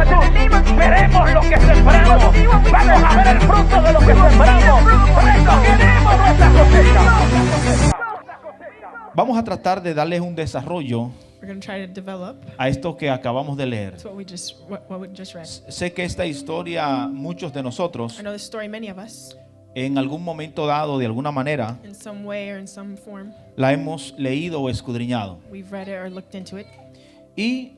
Jesús, veremos lo que sembramos. Vamos a ver el fruto de lo que sembramos. Recogeremos nuestra cosecha. Vamos a tratar de darles un desarrollo We're going to try to develop a esto que acabamos de leer. what we just read. Sé que esta historia, muchos de nosotros, I know this story, many of us, en algún momento dado, de alguna manera, in some way or in some form, la hemos leído o escudriñado. we've read it or looked into it. Y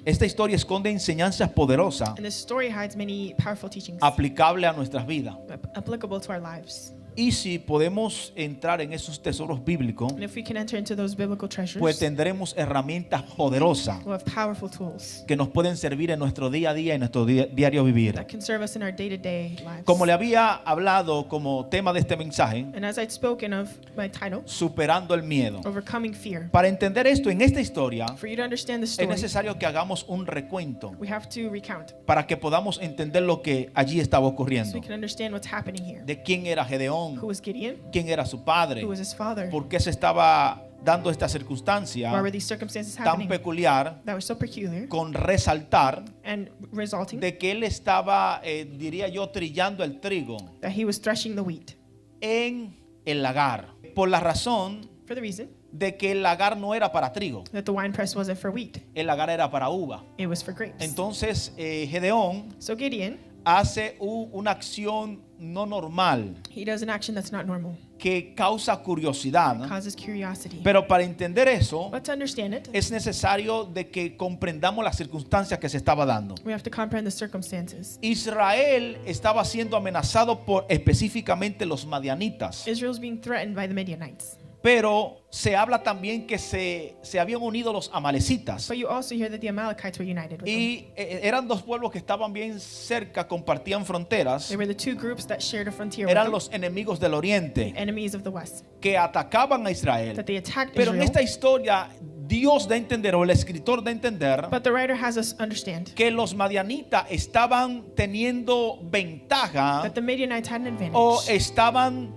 esta historia esconde enseñanzas poderosas And this story hides many powerful teachings aplicables a nuestras vidas. applicable to our lives. Y si podemos entrar en esos tesoros bíblicos, And if we can enter into those biblical treasures, pues tendremos herramientas poderosas we'll have powerful tools que nos pueden servir en nuestro día a día, en nuestro diario vivir. that can serve us in our day-to-day lives. Como le había hablado como tema de este mensaje, And as I'd spoken of my title, superando el miedo. Overcoming Fear, Para entender esto en esta historia, for you to understand the es story, necesario que hagamos un recuento we have to recount para que podamos entender lo que allí estaba so ocurriendo. we can understand what's happening here. De quién era Gedeón, Who was Gideon? quién era su padre, Who was his father? por qué se estaba dando esta Why circunstancia were these circumstances tan happening peculiar, that were so peculiar con resaltar and resulting de que él estaba, diría yo, trillando el trigo that he was threshing the wheat? en el lagar, por la razón For the reason de que el lagar no era para trigo, that the winepress wasn't for wheat, el lagar era para uva. it was for grapes. Entonces Gedeón So Gideon, hace una acción no normal he does an action that's not normal, que causa curiosidad, ¿no? causes curiosity. Pero para entender eso But to understand it, es necesario de que comprendamos las circunstancias que se estaba dando. we have to comprehend the circumstances. Israel estaba siendo amenazado por específicamente los madianitas, Israel's being threatened by the Midianites. pero se habla también que se habían unido los amalecitas. But you also hear that the Amalekites were united with them. Y eran dos pueblos que estaban bien cerca, compartían fronteras. They were the two groups that shared a frontier with Eran them, los enemigos del oriente enemies of the west, que atacaban a Israel. that they attacked Pero en Israel. esta historia Dios da a entender, o el escritor da a entender, But the writer has us understand que los madianitas estaban teniendo ventaja that the Midianites had an advantage, o estaban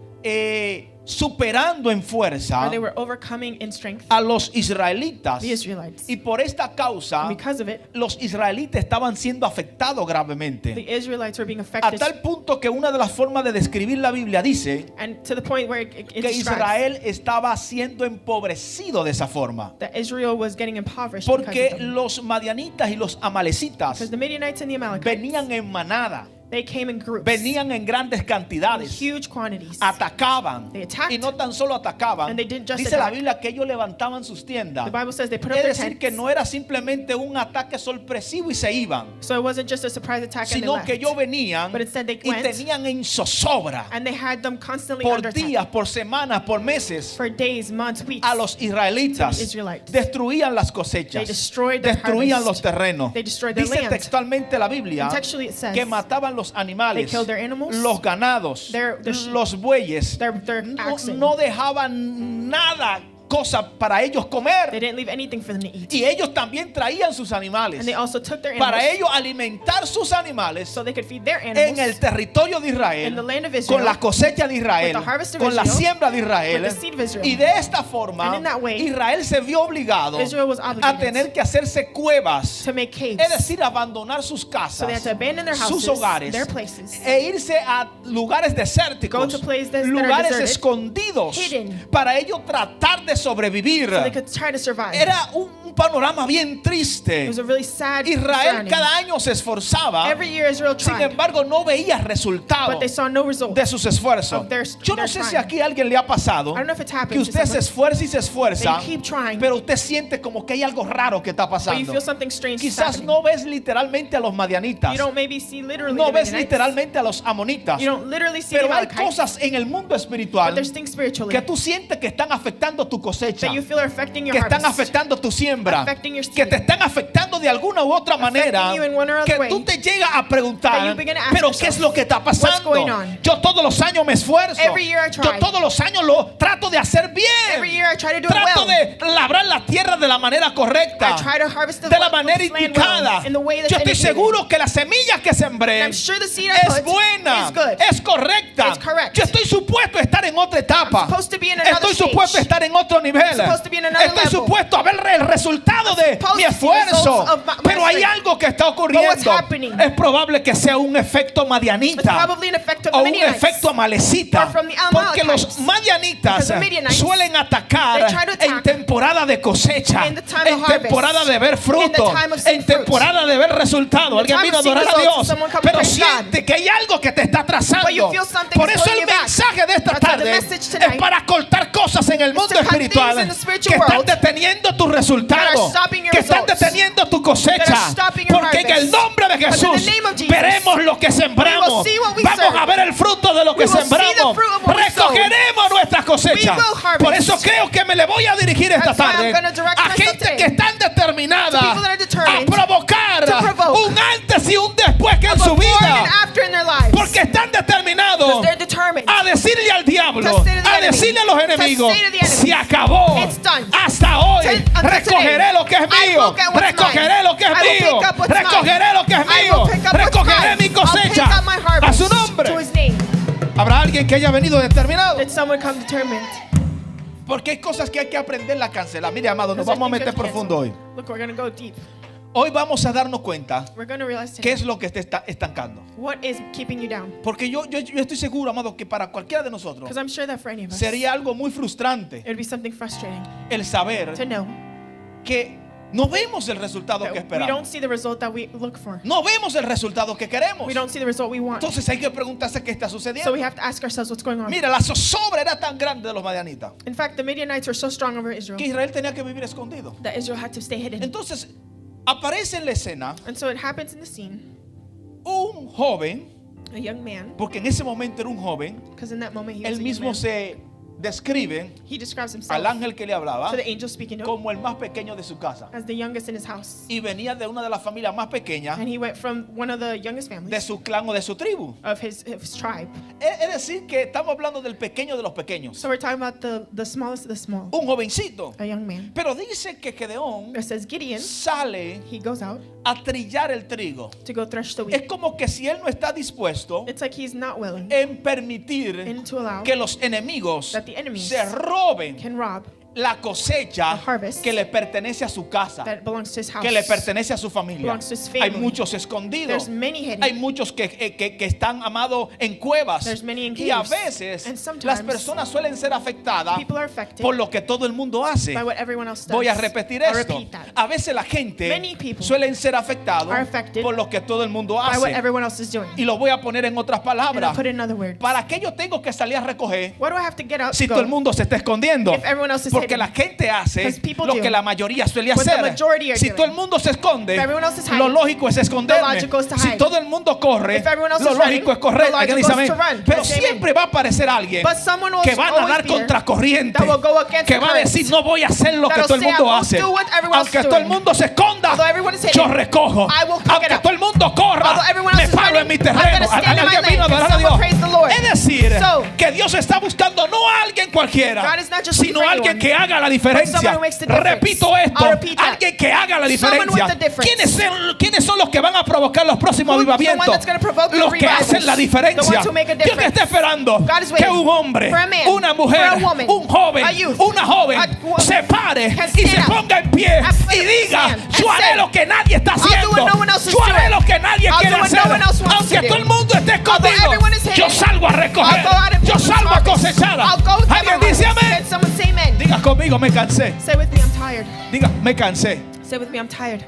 superando en fuerza or they were overcoming in strength a los israelitas. the Israelites. Y por esta causa, And because of it, los israelitas estaban siendo afectados gravemente. the Israelites were being A affected, tal punto que una de las formas de describir la Biblia dice and to the point where it que describes Israel estaba siendo empobrecido de esa forma. that Israel was getting impoverished because Porque of them. los madianitas y los amalecitas Because the Midianites and the Amalekites, venían en manada, they came in groups, venían en grandes in cantidades, huge quantities, atacaban. They attacked. Y no tan solo atacaban, And they didn't just dice la attack. Biblia que ellos levantaban sus tiendas. The Bible says they put up Es their decir, que tents. no era simplemente un ataque sorpresivo y se iban, So it wasn't just a surprise attack and they sino left. que ellos venían But instead they y went tenían en zozobra and they had them constantly por under attack días, por semanas, por meses for days, months, weeks. a los israelitas. To the Israelites. Destruían las They cosechas, destroyed their destruían harvest. los terrenos. They destroyed their Dice land. textualmente la Biblia And textually it says que mataban los animales, they killed their animals, los ganados, their los bueyes. their No, oxen. no dejaban nada, cosa para ellos They comer. didn't leave anything for them to eat. Y ellos también traían sus animales And they also took their para animals ellos alimentar sus animales so they could feed their en animals el territorio de in Israel, the land of Israel, con la cosecha de Israel, with the harvest of con la Israel, siembra de Israel. with the seed of Israel. Y de esta forma And in that way, Israel se vio obligado Israel was a obligated tener que hacerse cuevas, to make caves. es decir, abandonar sus So they had casas, to abandon their sus houses, hogares, their places, e irse a lugares go desérticos, to places that are lugares deserted, escondidos, hidden, para ellos tratar de sobrevivir. so they could try to survive. Era un panorama bien triste. It was a really sad Israel surrounding. cada año se esforzaba, Every year Israel sin tried, embargo no veía resultado but they saw no result. de sus esfuerzos. of their- Yo no their sé si trying. aquí a alguien le ha pasado I don't know if it's happened que to usted se someone. esfuerza y se esfuerza, They keep trying, pero usted siente como que hay algo raro que está but you pasando. feel something strange is Quizás happening. no ves literalmente a los madianitas, You don't maybe see literally no the ves Midianites. literalmente a los amonitas, You don't literally see pero the hay Amalekites, cosas en el mundo but espiritual there's things spiritually que tú sientes que están afectando tu cosecha, that you feel are affecting your que están harvest, afectando tu siembra, affecting your que seed, te están afectando de alguna u otra manera, you in one or other que way, tú te llegas a that preguntar, you begin to ask pero yourself, ¿qué es lo que está pasando? going on? Yo todos los años me esfuerzo, Every year I try. yo todos los años lo trato de hacer Every bien, year I try to do it trato well. de labrar la tierra de la manera correcta, I try to harvest the de la land manera well, indicada. in the way that's Yo estoy indicated. seguro que la semilla que sembré And I'm sure the seed I es put buena, is good. es correcta. It's correct. Yo estoy supuesto a estar en otra etapa. I'm supposed to be in another Estoy stage. supuesto a estar en otro nivel. supposed to be in another Estoy level. supuesto a ver el resultado resultado de supposed mi to see results esfuerzo. of my Pero hay strength. algo que está But what's ocurriendo. happening? Es probable que sea un efecto It's madianita probably an effect of o the un Midianites. efecto amalecita. Or from the Porque Amalekites. los madianitas Because the Midianites, suelen atacar they try to attack en temporada de cosecha, in the time en of harvest, temporada de ver fruto, in the time of seeing en temporada de ver resultados. In the Alguien time vino a of seeing adorar a results, Dios, someone come pero praise siente que hay algo que te está But atrasando. you feel something Por is eso holding el you back. mensaje de esta That's why the tarde message es tonight para cortar cosas en el mundo to cut espiritual things in the que spiritual están world deteniendo tu resultado, that are stopping your que están results, deteniendo tu that cosecha. are stopping your Porque en el harvest. nombre de Because in the Jesús name of Jesus, veremos lo que sembramos. we will see what we Vamos serve. a ver el fruto de lo que We will see the sembramos. fruit of what we sow. Recogeremos nuestras cosechas. We will harvest. Por eso creo que me le voy a dirigir esta That's why tarde I'm gonna direct a myself gente today que están determinadas to people that are a determined provocar to provoke un antes y un después que en su before vida. and after in their lives. Porque están determinados Because they're determined. a decirle al diablo, To say to the a enemy, decirle a los to enemigos, say to the enemy, se acabó. it's done. Hasta hoy Until recogeré today, lo que es I will mío. get what's Recogeré mine. lo que es I will mío. pick up what's Recogeré mine. lo que es I will mío. pick up what's Recogeré mine. mi I'll cosecha. pick up my harvest. A su To nombre. his name. Habrá alguien que haya venido determinado. Did someone come determined? Porque hay cosas que hay que aprender a cancelar. Mire, amado, nos Because vamos a there's meter things you have to profundo hoy. cancel. Look, we're going to go deep. Hoy vamos a darnos cuenta We're going to realize qué today es lo que te está estancando. what is keeping you down. Porque yo estoy seguro, amado, que para cualquiera de nosotros Because I'm sure that for any of us, sería algo muy frustrante it would be something frustrating el saber to know que no vemos el resultado que that we don't esperamos. see the result that we look for. No vemos el resultado que queremos. We don't see the result we want. Entonces hay que preguntarse qué está So sucediendo. we have to ask ourselves what's going on. Mira, la zozobra era tan grande de los madianitas In fact, the Midianites were so strong over Israel que Israel tenía que vivir escondido. that Israel had to stay hidden. Entonces aparece en la escena And so it happens in the scene, un joven, a young man, porque en ese momento era un joven, because in that moment he was él a young mismo man. se describe He describes al himself ángel que le hablaba to the angel speaking to him como el más pequeño de su casa. as the youngest in his house. Y venía de una de las familias más pequeñas And he went from one of the youngest de families su clan o de su tribu. of his tribe. Es decir, que estamos hablando del pequeño de los pequeños. So we're talking about the smallest of the small, Un jovencito. a young man. Pero dice que Gedeón It says Gideon, sale he goes out a trillar el trigo. to go thresh the Es wheat. como que si él no está dispuesto It's like he's not willing en permitir and to allow que los enemigos that the enemies se roben can rob la cosecha the harvest que le pertenece a su casa, that belongs to his house. que le pertenece a su familia. belongs to his Hay family. muchos escondidos. There's many hidden. Hay muchos que están, amados, en cuevas. There's many in Y a caves. veces And sometimes las personas suelen ser afectadas People are affected por lo que todo el mundo hace. by what everyone else does. Voy a repetir I'll esto. repeat that. A veces la gente Many people suelen ser afectados are affected por lo que todo el mundo by what hace. everyone else is doing. Y lo voy a poner en otras And I'll palabras. put it in other words. ¿Para qué yo tengo que salir a recoger What do I have to get out si to todo el go? mundo se está escondiendo? If everyone else is Porque hidden. la gente hace Because people lo do que la mayoría suele what the hacer. majority are Si doing. todo el mundo se esconde, If everyone else is lo hiding, lógico es esconderme. the logical is to Si hide. todo el mundo corre, If everyone else lo is lógico running, es correr. the Alguien logical dice is to amén. run. Pero Yes, amen. siempre va a aparecer alguien But someone will que va a always nadar be there contra corriente, that will go against que the va a current. decir no voy a hacer lo que That'll todo el say, mundo I won't hace. do what everyone else Aunque is todo el doing. mundo se esconda, Although everyone is hidden, yo recojo. I will pick it Aunque up. todo el mundo corra, Although everyone else me is paro en running, mi I'm gonna terreno. stand in my Alguien vino a lane. adorar a Can Dios. someone praise the Lord? Es decir, So, que Dios está buscando no a alguien cualquiera, God is not just sino looking for alguien anyone, que haga la but diferencia. someone who makes the difference. Repito esto, I'll repeat that. alguien que haga la Someone diferencia. with the difference. ¿Quiénes son los que van a provocar los próximos Who's the one avivamientos? that's gonna provoke the Los que revivals? hacen la The diferencia. ones who make a Dios difference. está esperando God is que waiting un hombre, for a man, una mujer, for a woman, un joven, a youth, una joven a woman se pare can y stand se up ponga en pie and y diga, stand and yo haré say, lo que nadie está I'll do haciendo. what no one else is Yo haré doing. lo que nadie I'll quiere do what hacer. no one else wants Aunque to do. todo el mundo esté Although escondido, everyone is yo hidden, salgo a recoger. I'll go out and Yo pick salgo a harvest. cosechar. I'll go with Alguien my dice harvest. amén. Can someone say amen? Diga conmigo, me cansé. Say with me, I'm tired. Diga, me cansé. Say with me, I'm tired.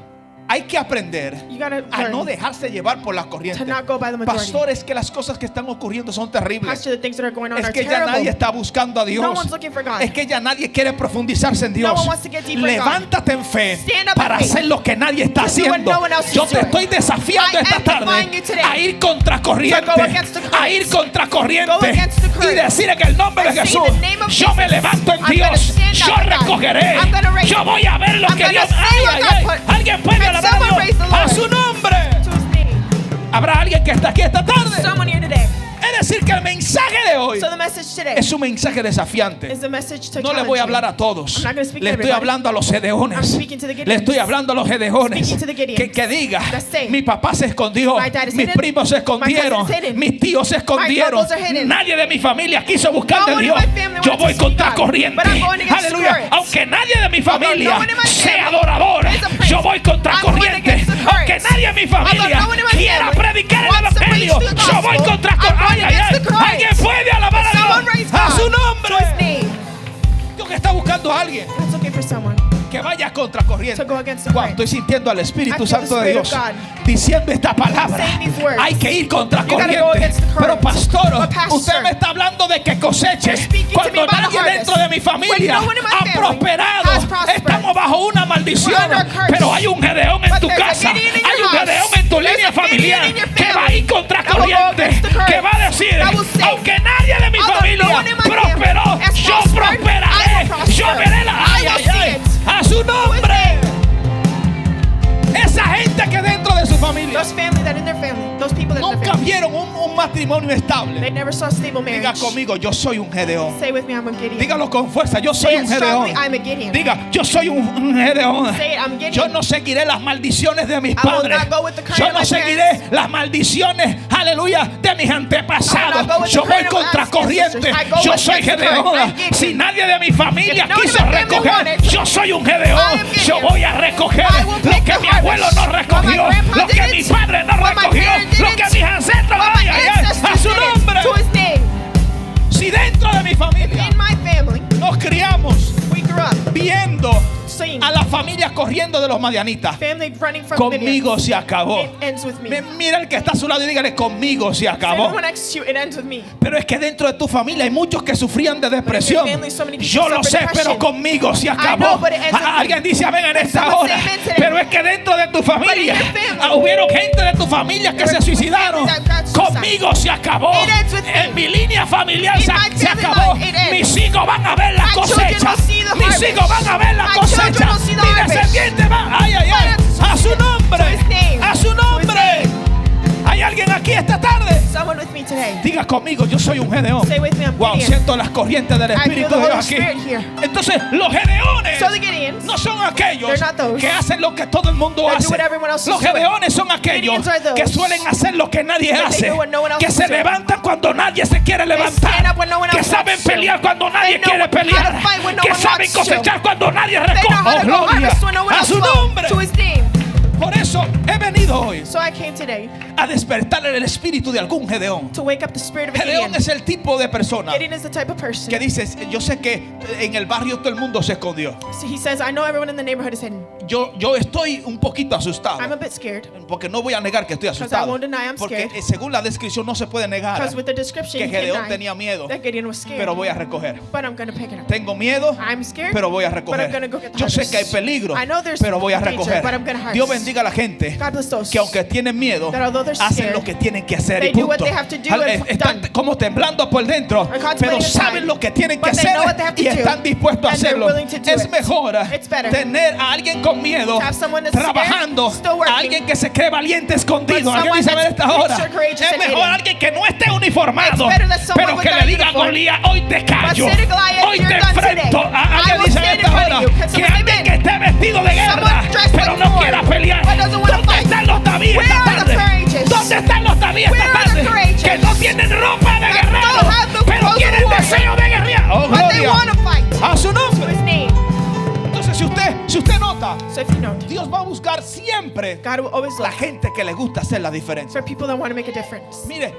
Hay que aprender You gotta a learn no dejarse llevar por las corrientes. to not go by the majority. Pastores, que las cosas que están ocurriendo son terribles. Pastor, the things that are going on Es are que ya terrible. nadie está buscando a Dios. No one's looking for God. Es que ya nadie quiere profundizarse en Dios. No one wants to get deeper in God. Levántate en fe Stand up para in faith. hacer lo que nadie está To do what haciendo. no one else is Yo te doing. estoy desafiando I esta am tarde defying you today a ir contra corriente, to go against the current. a ir contra corriente Go against the current. y decir en el nombre de And say, Jesús, in the name of yo me Jesus, levanto en I'm gonna Dios, stand yo up in God. recogeré, I'm gonna raise yo it. voy a ver lo I'm que gonna Dios see what God put. Alguien puede Can alabar a someone praise the Dios a Lord? su nombre. To his name. Habrá alguien que está aquí esta tarde. Someone here today. Es decir, que el mensaje de hoy So the message message today es un mensaje desafiante. is a message to No le challenge voy a you. hablar a todos. I'm not gonna speak Le to estoy everybody. hablando a los I'm Gedeones. speaking to the Gideons. Le estoy hablando a los Gedeones. Speaking to the Gideons. Que diga, That say, mi papá se escondió, my dad is mis hidden, primos se escondieron, my cousin is hidden, mis tíos se escondieron, uncles are hidden. nadie de mi familia quiso buscar No de one in Dios. my family Yo wants voy to see contra God, corriente. but I'm going against the Aleluya. current. Aunque nadie de mi familia no one in my sea family adorador, is a priest, yo voy contra I'm going corriente. against the current. Aunque nadie de mi familia Although no one in my quiera family predicar el wants to evangelio, preach the yo voy gospel, contra I'm corriente. going against the current. Alguien puede alabar a Someone Dios raise a su God nombre. to his name. Dios que está buscando a alguien It's okay for someone que vaya contra corriente. to go against the Wow, current. estoy sintiendo al I Espíritu feel Santo the de Spirit Dios of God diciendo esta palabra. saying these words. Hay que ir contra You gotta go corriente. against the current. Pero pastor, But pastor, usted me está hablando de que coseche you're speaking to me cuando about a nadie harvest. dentro de mi familia When no one in my ha family prosperado. has prospered. Estamos bajo una maldición. We're under a curse. Pero hay un Gedeón en But tu there's a casa. Gideon in your Hay un house. Gedeón en tu There's línea a Gideon familiar in your que va a family ir contra that will go corriente. against the current. Que va a decir, That will say, aunque nadie de mi although familia no one in my prosperó, family has yo prospered, prosperaré. I will prosper. Yo veré la I will see it. a su nombre. Esa gente que dentro de su familia Those family that in their family, those people that in their nunca family, vieron un matrimonio they estable. never saw stable Diga marriage. conmigo, yo soy un Gedeón. Say with me, I'm a Gideon. Dígalo con fuerza, yo Say soy un it strongly, Gedeón. I'm a Gideon. Diga, yo soy un Gedeón. Say it, I'm a Gideon. Yo no seguiré las maldiciones de mis I will padres. not go with the current Yo of no my seguiré las maldiciones, aleluya, de mis I will antepasados. not go with Yo the voy current of contra my corriente. ancestors. I go Yo with soy the current. Gedeón. I'm Gideon. Si nadie de mi familia If no one in quiso my family recoger, wanted, yo soy un I Gedeón. am Gideon. Yo voy a recoger I will lo pick que the mi abuelo harvest. no recogió, What my grandpa lo que mi didn't, padre no what my recogió, parents lo que didn't, mis ancestros, But my ay, ay, ay, a ancestors su did it nombre. to his name. Si dentro de mi familia In my family, nos criamos we grew up viendo seeing a la familia corriendo de los madianitas, family running from conmigo Midian. se acabó. It ends with me. Mira el que está a su lado y dígale, conmigo se Say acabó. the one next to you, it ends with me. Pero es que dentro de tu familia hay muchos que sufrían de depresión. family, so many people Yo lo suffer sé, depression. pero conmigo se acabó. know, but it ends with me. Alguien dice amén en esta Someone hora. say amen today. Pero es que dentro de tu familia your family, hubieron gente de tu familia que there se were suicidaron. family that got suicide. Conmigo se acabó. It ends with me. En mi línea familiar In se, my se family acabó. line, it ends. Mis hijos van a ver la My children cosecha. will see the Mis harvest. hijos van a ver la My cosecha. children will see the Mi harvest. descendiente va. Ay, ay, ay. A su nombre. To his name. A su To his nombre. ¿Hay alguien aquí esta tarde? Someone with me today. Diga conmigo, yo soy un Gedeón. Say with me, I'm Wow, Gideon. siento las corrientes del I feel Espíritu the de Holy Dios aquí. Spirit here. Entonces, los Gedeones So the Gideons, no son aquellos they're not those que hacen lo que todo el mundo that do hace. what everyone else is Los doing. Gedeones son aquellos Gideons are those que suelen hacer lo que nadie that they hace. do what no one else Que is se doing. levantan cuando nadie se quiere levantar. stand up when no one Que else saben wants to. pelear cuando nadie They know quiere how to pelear. fight when no Que one saben wants to. cosechar cuando nadie they know how recoge. to go harvest when no one A else su will. nombre. To his name. Por eso he venido hoy So I came today a despertarle el espíritu de algún Gedeón. to wake up the spirit of a Gedeón Gideon. es el tipo de persona Gideon is the type of person. que dices, yo sé que en el barrio todo el mundo se escondió. So he says, I know everyone in the neighborhood is hidden. Yo estoy un poquito asustado. I'm a bit scared. Porque no voy a negar que estoy Because I asustado. won't deny I'm Porque scared. según la descripción no se puede negar Because with the description, que you can't Gedeón deny tenía miedo. that Gideon was scared. Pero voy a recoger. But I'm going to pick it up. Tengo miedo, I'm scared, pero voy a but I'm gonna recoger. go get the Yo sé harvest. que hay peligro, I know there's pero voy a danger, recoger. but I'm gonna harvest. Dios bendiga a la gente God bless those que aunque tienen miedo, that although they're hacen scared, lo que tienen que hacer they y do what punto. they have to do and Están done. como temblando por dentro, They're contemplating pero inside, saben lo que tienen que but they hacer know what they have to y do, están dispuestos a and they're hacerlo. willing to do Es it. mejor It's better tener a alguien con miedo to have someone that's trabajando, scared, still working, a alguien que se cree valiente escondido. but Alguien dice a ver someone esta that's hora. extra courageous Es and mejor hidden. alguien que no esté uniformado, It's better that someone pero que without le diga a uniform. Goliat, hoy te callo, But say to Goliath, hoy you're te done enfrento. today. Alguien I will dice a stand in esta front of hora you. Can que someone say alguien amen? que esté vestido de guerra, Someone dressed pero like no war, quiera pelear. but doesn't wanna ¿Dónde fight? están los David Where esta are the tarde? courageous? ¿Dónde están los David Where esta are the tarde? courageous? Que no tienen ropa de guerrero, don't have the pero clothes tienen of war. deseo de guerrear. Oh, But they gloria want to fight. a su To nombre. his name. Entonces, si usted nota, So if you note, Dios va a buscar siempre God will always la look gente que le gusta hacer la diferencia. for people that want to make a difference. Mire,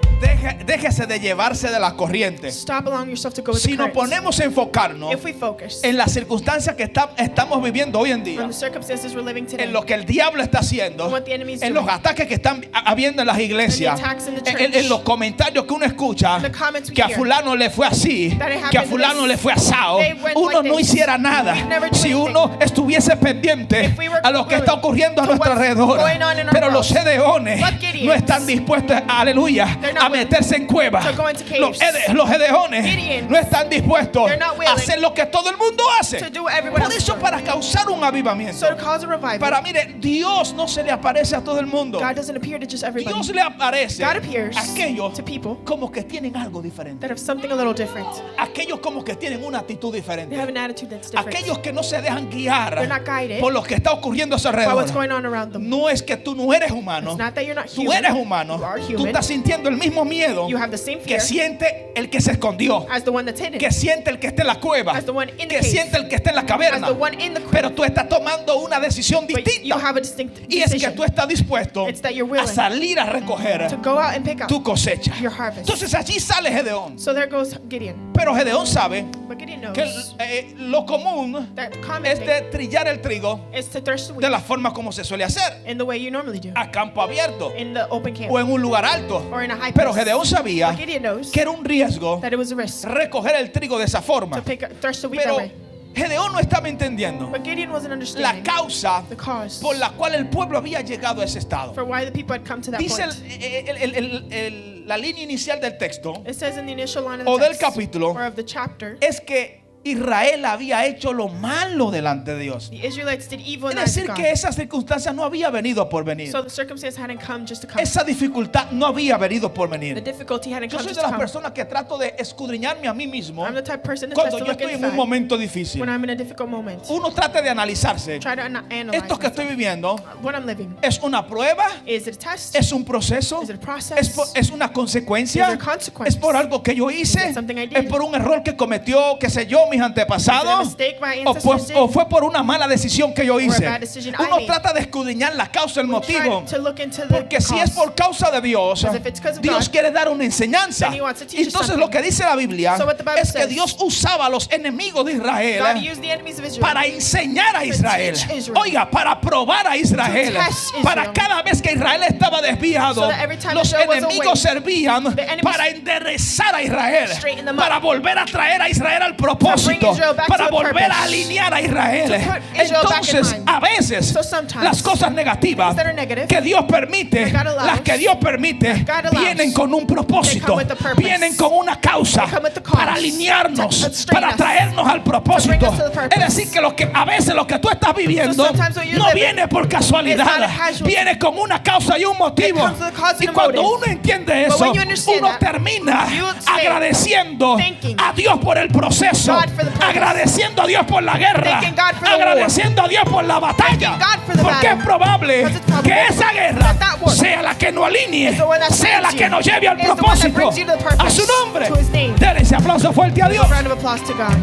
déjese de llevarse de la corriente. Stop allowing yourself to go with Si the nos current. ponemos a enfocarnos If we focus en las circunstancias que estamos viviendo hoy en on día, the circumstances we're living today, en lo que el diablo está haciendo, What the enemy is en los doing. ataques que están habiendo en las iglesias, And the attacks in the en church. los comentarios que uno escucha, The comments we que a hear. fulano le fue así, That it happened que a fulano this. le fue asado, They went uno like no this. hiciera nada We never do si anything. uno estuviese pendiente If we were a lo lo que está ocurriendo a to nuestro what's alrededor. going on in our Pero los world. Gedeones But Gideons, no están dispuestos, aleluya, they're not a meterse en cuevas. to go into caves. Los Gedeones Gideons, no están dispuestos they're not a willing hacer lo que todo el mundo hace. to do what everyone Por else eso, does. para causar un avivamiento, So to cause a revival, para, mire, Dios no se le aparece a todo el mundo. God doesn't appear to just everybody. Dios le aparece God appears a aquellos to people como que tienen algo diferente. that have something a little different. Aquellos como que tienen una actitud diferente. They have an attitude that's different. Aquellos que no se dejan guiar They're not guided por lo que está ocurriendo a su by what's alrededor. going on around them. No es que tú no eres humano. It's not that you're not Tú human. eres humano. You are Tú human. estás sintiendo el mismo miedo You have the same que fear siente el que se escondió, as the one that's hidden, que siente el que está en la cueva, as the one in the que cave, siente el que está en la as caverna. the one in the Pero tú estás tomando una decisión but you distinta. have a distinct Y es que decision tú estás dispuesto It's that you're a willing salir a recoger to go out and pick up tu cosecha. your harvest. Entonces allí sale Gedeón. So there goes Gideon. Pero Gedeón sabe But Gideon knows que lo común that common es thing de trillar el trigo is to thirst the de wheat la forma como se suele hacer, in the way you normally do, a campo abierto in the open camp o en un lugar alto. or in a high Pero place. Gedeón sabía But Gideon knows que era un riesgo that it was a risk recoger el trigo de esa forma. to pick up, thirst the wheat that Pero way. Gedeón no estaba entendiendo But Gideon wasn't la understanding causa the cause por la cual el pueblo había llegado a ese estado. for why the people had come to that Dice point. la línea inicial del texto It says in the initial line of o the del text, capítulo or of the chapter, es que Israel había hecho lo malo delante de Dios. the Israelites did evil in Es the eyes decir, of que God. esa circunstancia no había venido por venir. So the circumstance hadn't come just to come. Esa dificultad no había venido por The venir. difficulty hadn't Yo come soy just de to las come. personas que trato de escudriñarme a mí mismo I'm the type of person that tries cuando to yo look estoy en un inside momento difícil. when I'm in a difficult moment. Uno trata de analizarse. Try to analyze Esto que estoy myself. viviendo What I'm living. es una prueba, Is it a test? es un proceso, Is it a process? es una consecuencia, Is there consequence? es por algo que yo hice, Is it something I did? es por un error que cometió, qué sé yo, mis Is it a antepasados, mistake my o ancestors did? fue por una mala decisión que yo hice. bad decision I Uno made. trata de escudriñar la causa, el We try motivo. to look into the Porque si es cause. por causa de Dios, Because if it's 'cause of Dios God, quiere dar una enseñanza. then he wants to teach us Entonces something. lo que dice la Biblia So what the Bible es que says, Dios usaba a los enemigos de God Israel used the enemies of Israel para enseñar a Israel. teach Israel. Oiga, para probar a Israel. To test Israel. Para cada vez que Israel estaba desviado, So that every time los Israel was away, enemigos servían the enemies para enderezar a Israel, straighten them up. para volver a traer a Israel al propósito, Israel back para to the volver a purpose. alinear a Israel. To put Israel back in Entonces, line. a veces So sometimes, las cosas negativas things that are negative, que Dios permite, that God allows, las que Dios permite, God allows, vienen con un propósito, they come with a purpose. vienen con una causa They come with the cause, para alinearnos, to straighten para us, traernos al propósito. to bring us to the purpose. Es decir, que lo que a veces lo que tú estás viviendo So sometimes what you're no living viene por is casualidad, not a casualty. viene con una causa y un motivo. It comes with a cause and Y a cuando motive. uno entiende But eso, when you understand uno that, termina you stay agradeciendo thanking a Dios por el proceso, God for the purpose. agradeciendo a Dios por la guerra, Thanking God for the agradeciendo a Dios por la batalla. Thanking God for the Porque battle. es probable Because it's probable que esa guerra that war sea la que nos alinee, is the one that sea la brings que you, nos lleve al is the one that propósito. brings you to the purpose, A su nombre. to his name. Denle ese aplauso fuerte a Dios. A round of applause to God.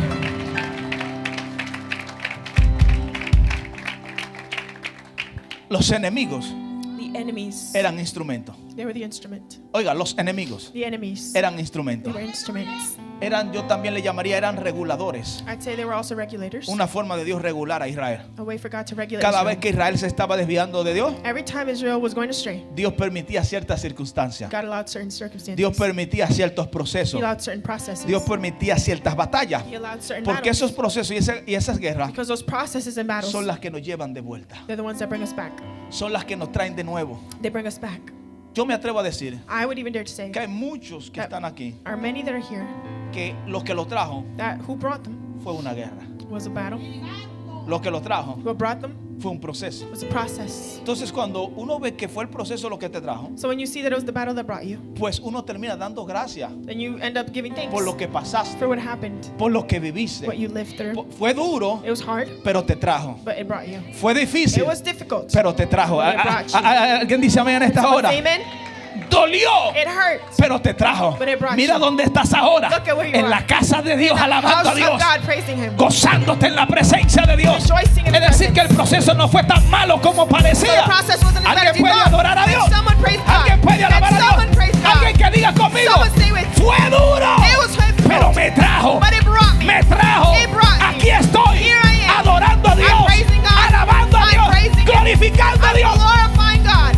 Los enemigos The enemies, eran instrumentos. they were the instrument. Oiga, los enemigos The enemies, eran they instrumentos. were instruments. Yo también le llamaría, eran reguladores. I'd say they were also regulators. Una forma de Dios regular a Israel. A way for God to regulate Cada Israel. vez que Israel se estaba desviando de Dios, Every time Israel was going astray, Dios permitía ciertas circunstancias. God allowed certain circumstances. Dios permitía ciertos He procesos. allowed certain processes. Dios permitía ciertas batallas. He allowed certain Porque battles. esos procesos y esas guerras Because those processes and battles, son las que nos llevan de vuelta. they're the ones that bring us back. Son las que nos traen de nuevo. They bring us back. Yo me atrevo a decir I would even dare to say que hay muchos que that están aquí are many that are here que lo que lo trajo that who brought them fue una guerra. was a battle. Lo que lo trajo What brought them fue un proceso. was a process. Entonces cuando uno ve que fue el proceso lo que te trajo, So when you see that it was the battle that brought you, pues uno termina dando gracias then you end up giving thanks por lo que pasaste, for what happened, por lo que viviste. what you lived through. Fue duro, It was hard, pero te trajo. but it brought you. Fue difícil, It was difficult. pero te trajo. But it brought you. Alguien dice amén en esta Someone hora. say amen. Dolió, It hurt. pero te trajo. But it brought Mira you. dónde estás ahora. Look at where you En are. la casa de Dios, alabando a House Dios, of God, praising Him. gozándote en la presencia de Dios. Rejoicing in Es decir, que el proceso no fue tan malo como So the parecía. process wasn't as bad as Alguien you puede thought. adorar a Dios. Can someone praise God? Alguien puede Can alabar a someone Dios. praise God? Alguien que diga conmigo, Someone say with me. fue duro, It was painful, pero me trajo. but it brought me. Me trajo. It brought me. Aquí estoy, Here I am. adorando a Dios, I'm praising God. alabando a I'm Dios, praising Him. glorificando a I'm Dios. glorifying God.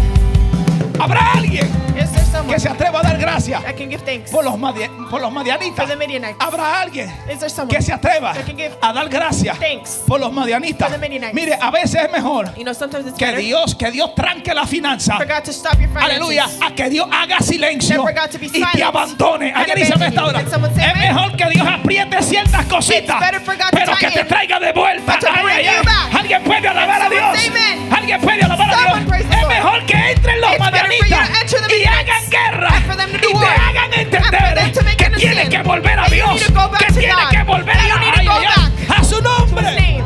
Habrá alguien Is there someone que se atreva a dar gracias that can you give thanks por los madianitas? for the Midianites? ¿Habrá alguien Is there someone que se atreva that can give a dar gracias thanks por los madianitas? for the Midianites? Mire, a veces es mejor You know, sometimes it's que better Dios tranque la finanza. for God to stop your finances. Aleluya, a que Dios haga silencio Than for God to be y te silent abandone. and Alguien dice abandon esta you. hora. Can someone say Es amen? mejor que Dios apriete ciertas cositas, It's better for God to pero que te tighten, traiga de vuelta. but to bring you back. Alguien puede alabar a Can Dios. someone say amen? Alguien puede alabar a Someone Dios. praise the Es Lord. mejor que entren los It's better for you to madianitas enter the y Midianites hagan guerra and for them to do y te war. hagan And for entender them to make que understand tienes que volver a that you Dios, need to go back que to tienes God, que volver that you need to go back a su to His nombre. name.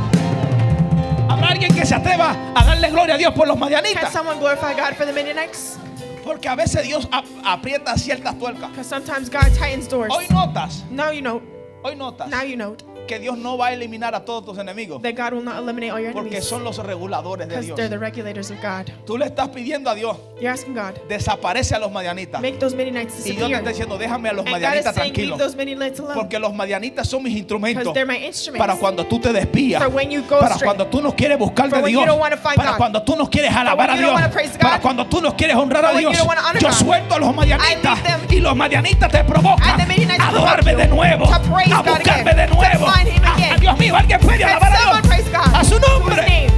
¿Habrá alguien que se atreva a darle gloria a Dios por los Can madianitas? someone glorify God for the Midianites? Porque a veces Dios aprieta ciertas tuercas. Because sometimes God tightens doors. Hoy notas Now you know que Dios no va a eliminar a todos tus enemigos, that God will not eliminate all your porque enemies son los reguladores de because Dios. they're the regulators of God. Tú le estás pidiendo a Dios, You're asking God, desaparece a los madianitas. make those Midianites Y Dios te disappear. está diciendo, déjame a los And God is madianitas saying, leave tranquilos. those Midianites alone. Porque los madianitas son mis instrumentos Because they're my instruments. para cuando tú te desvías, For when you go para astray. cuando tú no quieres buscar For de when you Dios, don't wanna find para God. cuando tú no quieres alabar when a you don't Dios, wanna praise God. para cuando tú no quieres honrar a For when you Dios. don't wanna honor Yo God. suelto a los madianitas I leave them. y los madianitas te provocan And the Midianites a adorarme provoke de you nuevo, to praise a God buscarme again, de nuevo. to find Him again. Dios mío, alguien puede Can alabar a someone Dios praise God a su to His nombre. name?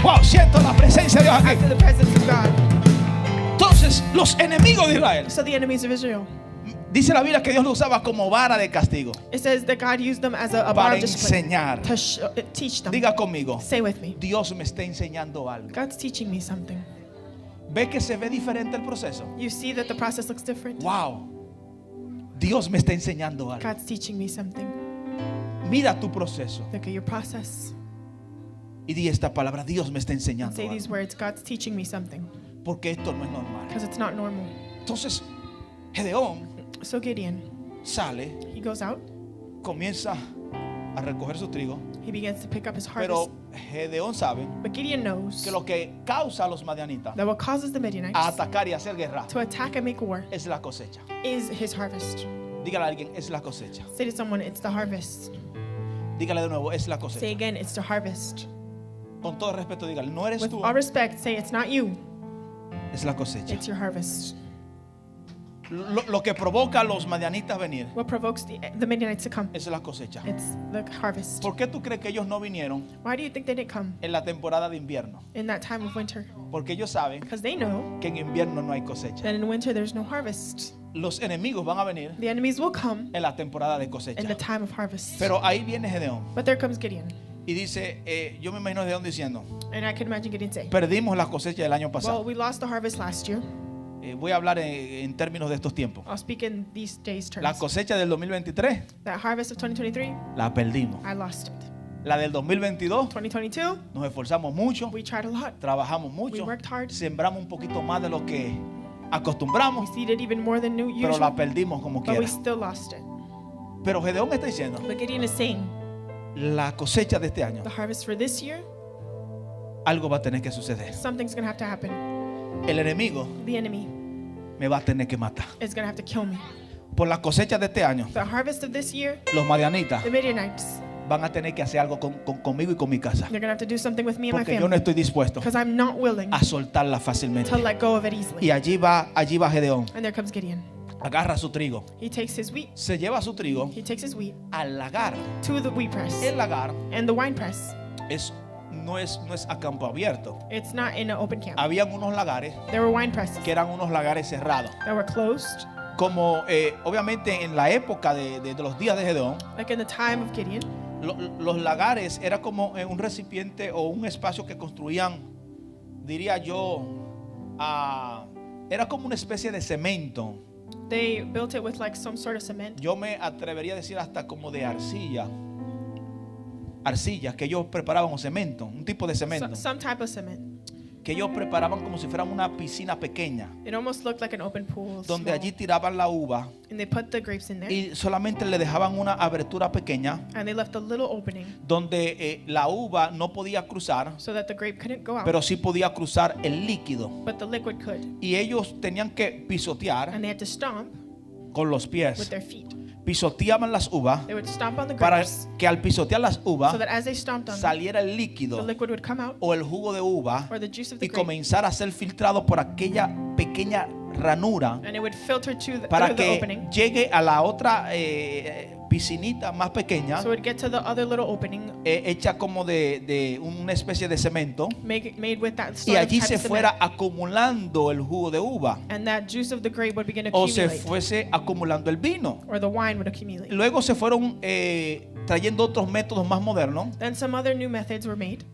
Wow, siento la presencia de Dios I aquí. feel the presence of God. Entonces, los enemigos de Israel, So the enemies of Israel. dice la Biblia que Dios lo usaba como vara de castigo It says that God used them as a bar para of discipline enseñar. to teach them. Diga conmigo, Say with me. Dios me está enseñando algo. God's teaching me something. ¿Ve que se ve diferente el proceso? You see that the process looks different. Wow. Dios me está enseñando algo. God's teaching me something. Mira tu proceso Look at your process. y di esta palabra, Dios me está And enseñando say these algo. words, God's teaching me something. Porque esto no es normal. Because it's not normal. Entonces, Gedeón So Gideon, sale, he goes out. comienza a recoger su trigo, He begins to pick up his harvest. pero Gedeón sabe But Gideon knows que lo que causa a los madianitas that what causes the a Midianites atacar y hacer guerra to attack and make war es la cosecha. is his harvest. Dígale a alguien, es la cosecha. Say to someone, it's the harvest. Dígale de nuevo, es la Say cosecha. again, it's the harvest. Con todo respeto, dígale, no eres With tú, all respect, say it's not you, es la cosecha. it's your harvest. Lo que provoca a los madianitas venir What provokes the Midianites to come? es la cosecha. It's the harvest. ¿Por qué tú crees que ellos no vinieron Why do you think they didn't come en la temporada de invierno? in that time of winter? Porque ellos saben Because they know que en invierno no hay cosecha. that in winter there's no harvest. Los enemigos van a venir The enemies will come en la temporada de in the cosecha. time of harvest. Pero ahí viene Gedeón But there comes Gideon. y dice, yo me imagino a Gedeón diciendo, And I can imagine Gideon saying, perdimos la cosecha del año well, pasado. we lost the harvest last year. Voy a hablar en términos de estos tiempos. I'll speak in these days' La terms. cosecha del 2023 That harvest of 2023, la perdimos. I lost it. La del 2022 2022, nos esforzamos mucho, we tried a lot. trabajamos We mucho, worked hard. sembramos un poquito más de lo que We acostumbramos, seeded even more than pero la usual, perdimos como but we quiera. still lost it. Pero Gedeón está diciendo, But Gideon is saying, la cosecha de este año, the harvest for this year, algo va a tener que suceder. something's going to have to happen. El enemigo The enemy me va a tener que matar. is going to have to kill me. Por la cosecha de este año, The harvest of this year, los madianitas the Midianites, van a tener que hacer algo conmigo y con mi casa. they're going to have to do something with me and my Porque yo no family. estoy dispuesto Because I'm not willing a soltarla fácilmente. to let go of it Y easily. allí va Gedeón. And there comes Gideon. Agarra su trigo. He takes his wheat. Se lleva su trigo He takes his wheat al lagar. to the wheat press. El lagar And the wine press, no es a campo abierto. it's not in an open camp. Habían unos lagares There were wine presses que eran unos lagares cerrados. that were closed. Como obviamente en la época de los días de Gedeón, Like in the time of Gideon, los lagares era como un recipiente o un espacio que construían, diría yo, era como una especie de cemento. they built it with like some sort of cement. Yo me atrevería a decir hasta como de arcilla, que ellos preparaban un cemento, un tipo de cemento, Some type of cement. que ellos preparaban como si fuera una piscina pequeña, It almost looked like an open pool. donde small. allí tiraban la uva And they put the grapes in there. y solamente le dejaban una abertura pequeña And they left a little opening donde la uva no podía cruzar, so that the grape couldn't go out. pero sí podía cruzar el líquido. But the liquid could. Y ellos tenían que pisotear And they had to stomp con los with pies. their feet. Pisoteaban las uvas They would stomp on the para grapes que al pisotear las uvas so that as they stomped on them, saliera el the líquido liquid would come out o el jugo de uva or the juice of the y grape comenzara a ser filtrado por aquella pequeña ranura and it would filter to the, para through the que opening. llegue a la otra piscinita más pequeña, So it would get to the other little opening hecha como de una especie de cemento, made with that y sort of allí type se of cement. fuera acumulando el jugo de uva And that juice of the grape would begin to o se accumulate, fuese acumulando el vino. or the wine would accumulate. Luego se fueron trayendo otros métodos más modernos. Then some other new methods were made.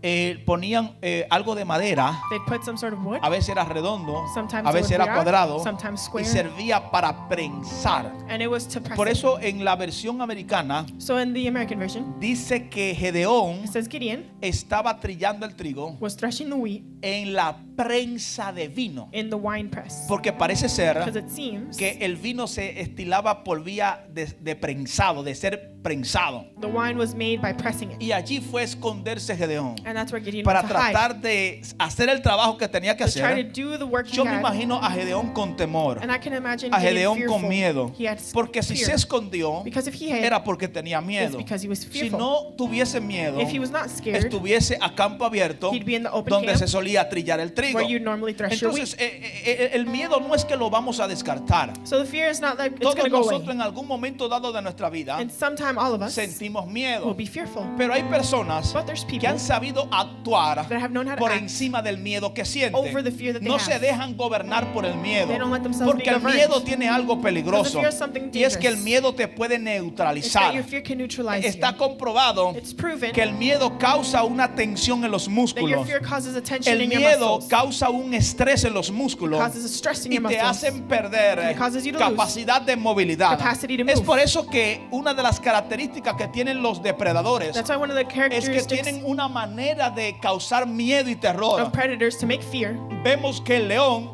Ponían algo de madera, They'd put some sort of wood, a veces era redondo, sometimes a it veces would era be round, cuadrado, sometimes y square, servía para prensar. and it was to press Por it. eso en la versión americana So in the American version, dice que Gedeón it says Gideon estaba trillando el trigo was threshing the wheat en la prensa de vino, in the wine press, porque parece ser because it seems que el vino se estilaba por vía de prensado, de ser prensado. the wine was made by pressing it, Y allí fue a esconderse Gedeón and that's where Gideon para went to hide, tratar de hacer el trabajo que tenía que to try to hacer. do the work he Yo me had. imagino a Gedeón con temor, And I can imagine a Gideon Gedeón con fearful. miedo, He had porque si fear. se escondió Because if he had, era porque tenía miedo. because he was Si fearful. no tuviese miedo, If he was not scared, estuviese a campo abierto he'd be in the open donde camp, se solía trillar el trigo. where you normally thresh your wheat. Entonces el miedo no es que lo vamos a descartar. So the fear is not like it's Todos going to go nosotros away. en algún momento dado de nuestra vida And sometime all of us sentimos will miedo, be fearful. pero hay personas But there's que people han sabido actuar that have known how to por act encima del miedo que over the sienten. fear that they No se have. dejan gobernar por el miedo, They don't let themselves porque be el governed. miedo tiene algo peligroso, Because the fear is something y es que el dangerous. miedo te puede It's that neutralizar. your fear can neutralize Está you. comprobado It's proven que el miedo causa una tensión en los that your músculos. fear causes a tension El in your miedo muscles. causa un estrés en los It músculos causes a stress in y your te muscles. hacen perder And it causes you to lose capacidad de movilidad. capacity to Es move. por eso que una de las características que tienen los depredadores That's why one of the es que characteristics tienen una manera de causar miedo y terror. of predators to make fear, Vemos que el león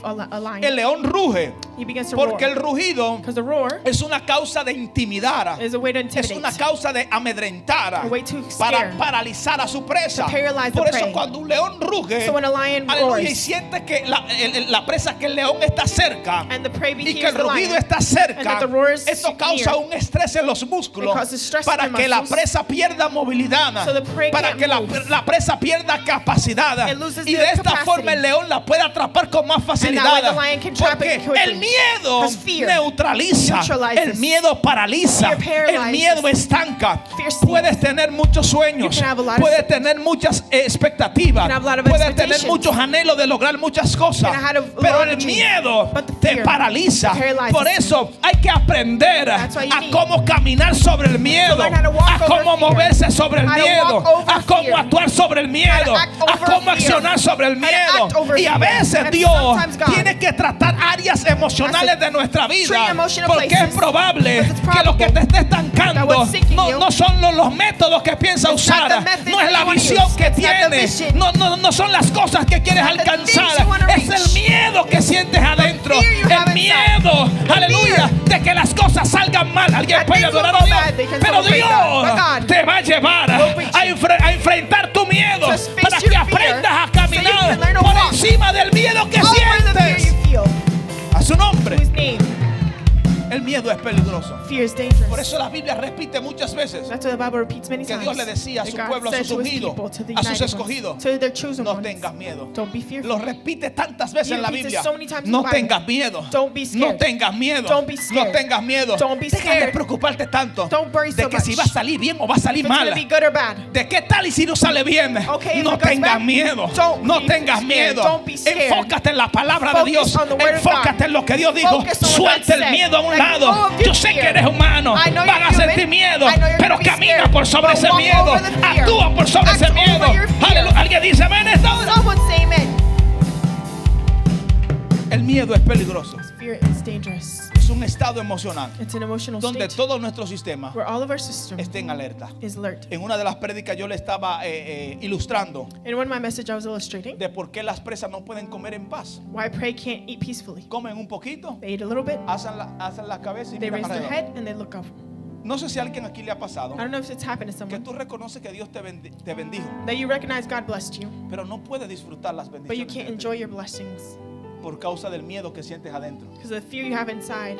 a lion, ruge he begins to roar. porque el rugido Because the roar es una causa de intimidar, is a way to es intimidate. una causa de amedrentar, A way to para scare. paralizar a su presa. To paralyze the Por eso prey. cuando un león ruge, So when a lion aleluya, y roars siente que la presa, que el león está cerca and the prey y que hears el the rugido lion, está and cerca, that the roar is esto causa near, un estrés en los músculos it causes stress para in the que la muscles, presa pierda movilidad, so the prey para can't que move. la presa pierda capacidad, It loses y the de esta capacity. forma el león la puede atrapar con más And that facilidad, way the lion can trap porque it quickly. el miedo Because fear neutraliza, neutralizes. el miedo paraliza, Fear el paralyzes. miedo estanca. Fear seizes. Puedes tener muchos sueños, You can have a lot of puedes tener muchas expectativas, You can have a lot of puedes tener expectations. muchos anhelos de lograr muchas cosas, You can have a pero lot el of dreams. miedo But the te fear paraliza. paralyzes Por you. eso hay que aprender That's why you a need cómo caminar sobre el miedo, learn how to walk a over cómo fear. moverse sobre el How to miedo, walk over a cómo fear. actuar sobre el miedo, How to act a over cómo fear. accionar sobre el How to miedo. act over Y a fear. veces And Dios sometimes God tiene que tratar áreas emocionales de nuestra vida, treat emotional porque es places. probable Because it's que lo que te esté that estancando what's sinking you no son los métodos que piensa It's not usar, the method no es that la you wanna visión use. que It's not the tienes, vision. no son las cosas que quieres It's not the things alcanzar, you wanna es el reach. miedo que sientes adentro, fear you el have inside. miedo, The aleluya, fear. de que las cosas salgan mal. Alguien That puede things will adorar a go Dios, bad, they can pero celebrate God. But Dios God te va a llevar will reach a, you. a enfrentar tu miedo To face para your que fear, aprendas a so you can caminar learn to por walk encima del miedo que over the fear sientes. you feel. A su nombre. To his name, El miedo es peligroso. fear is dangerous. Por eso la Biblia repite muchas veces That's what the Bible repeats many que times. Dios le decía a su That God pueblo, a said sus to his ungidos, people, to the a sus united ones, escogidos, to their chosen no ones, tengas miedo. don't be fearful. Lo repite tantas veces He en la repeats it Biblia. so many times in No the Bible. tengas miedo. Don't be No scared. tengas miedo. Don't be No scared. tengas miedo. Don't be Deja de scared. preocuparte tanto Don't worry de so que si much. va a salir bien o va a salir If it's mal. going to be good or bad. ¿De qué tal y si no sale bien? Okay, if No it goes tengas bad, miedo. don't No be tengas scared. miedo. Don't be scared. Enfócate en la palabra de Focus Dios. on the word of Enfócate God. en lo que Dios dijo. Focus on what Suelta God el said. miedo a un Let lado. go of your Yo sé que fear. eres humano. I know Vas you're a sentir human. miedo. I know you're Pero gonna be camina scared. por sobre But ese walk miedo. over the fear. Actúa por sobre Act ese over miedo. your fear. Aleluya. Alguien dice amén. Someone say amen. El miedo es peligroso. Fear is dangerous. Es un estado emocional It's an emotional donde state todo nuestro sistema where all of our system esté en alerta. is alert. En una de las prédicas yo le estaba ilustrando In one of my messages, I was illustrating de por qué las presas no pueden comer en paz. why prey can't eat peacefully. Comen un poquito, They eat a little bit, alzan la cabeza y they miran raise their alrededor. head, and they look up. No sé si a alguien aquí le ha pasado I don't know if it's happened to que someone tú reconoces que Dios te bendijo, that you recognize God blessed you, pero no puedes disfrutar las but you bendiciones can't de enjoy your blessings por causa del miedo que sientes adentro. because of the fear you have inside.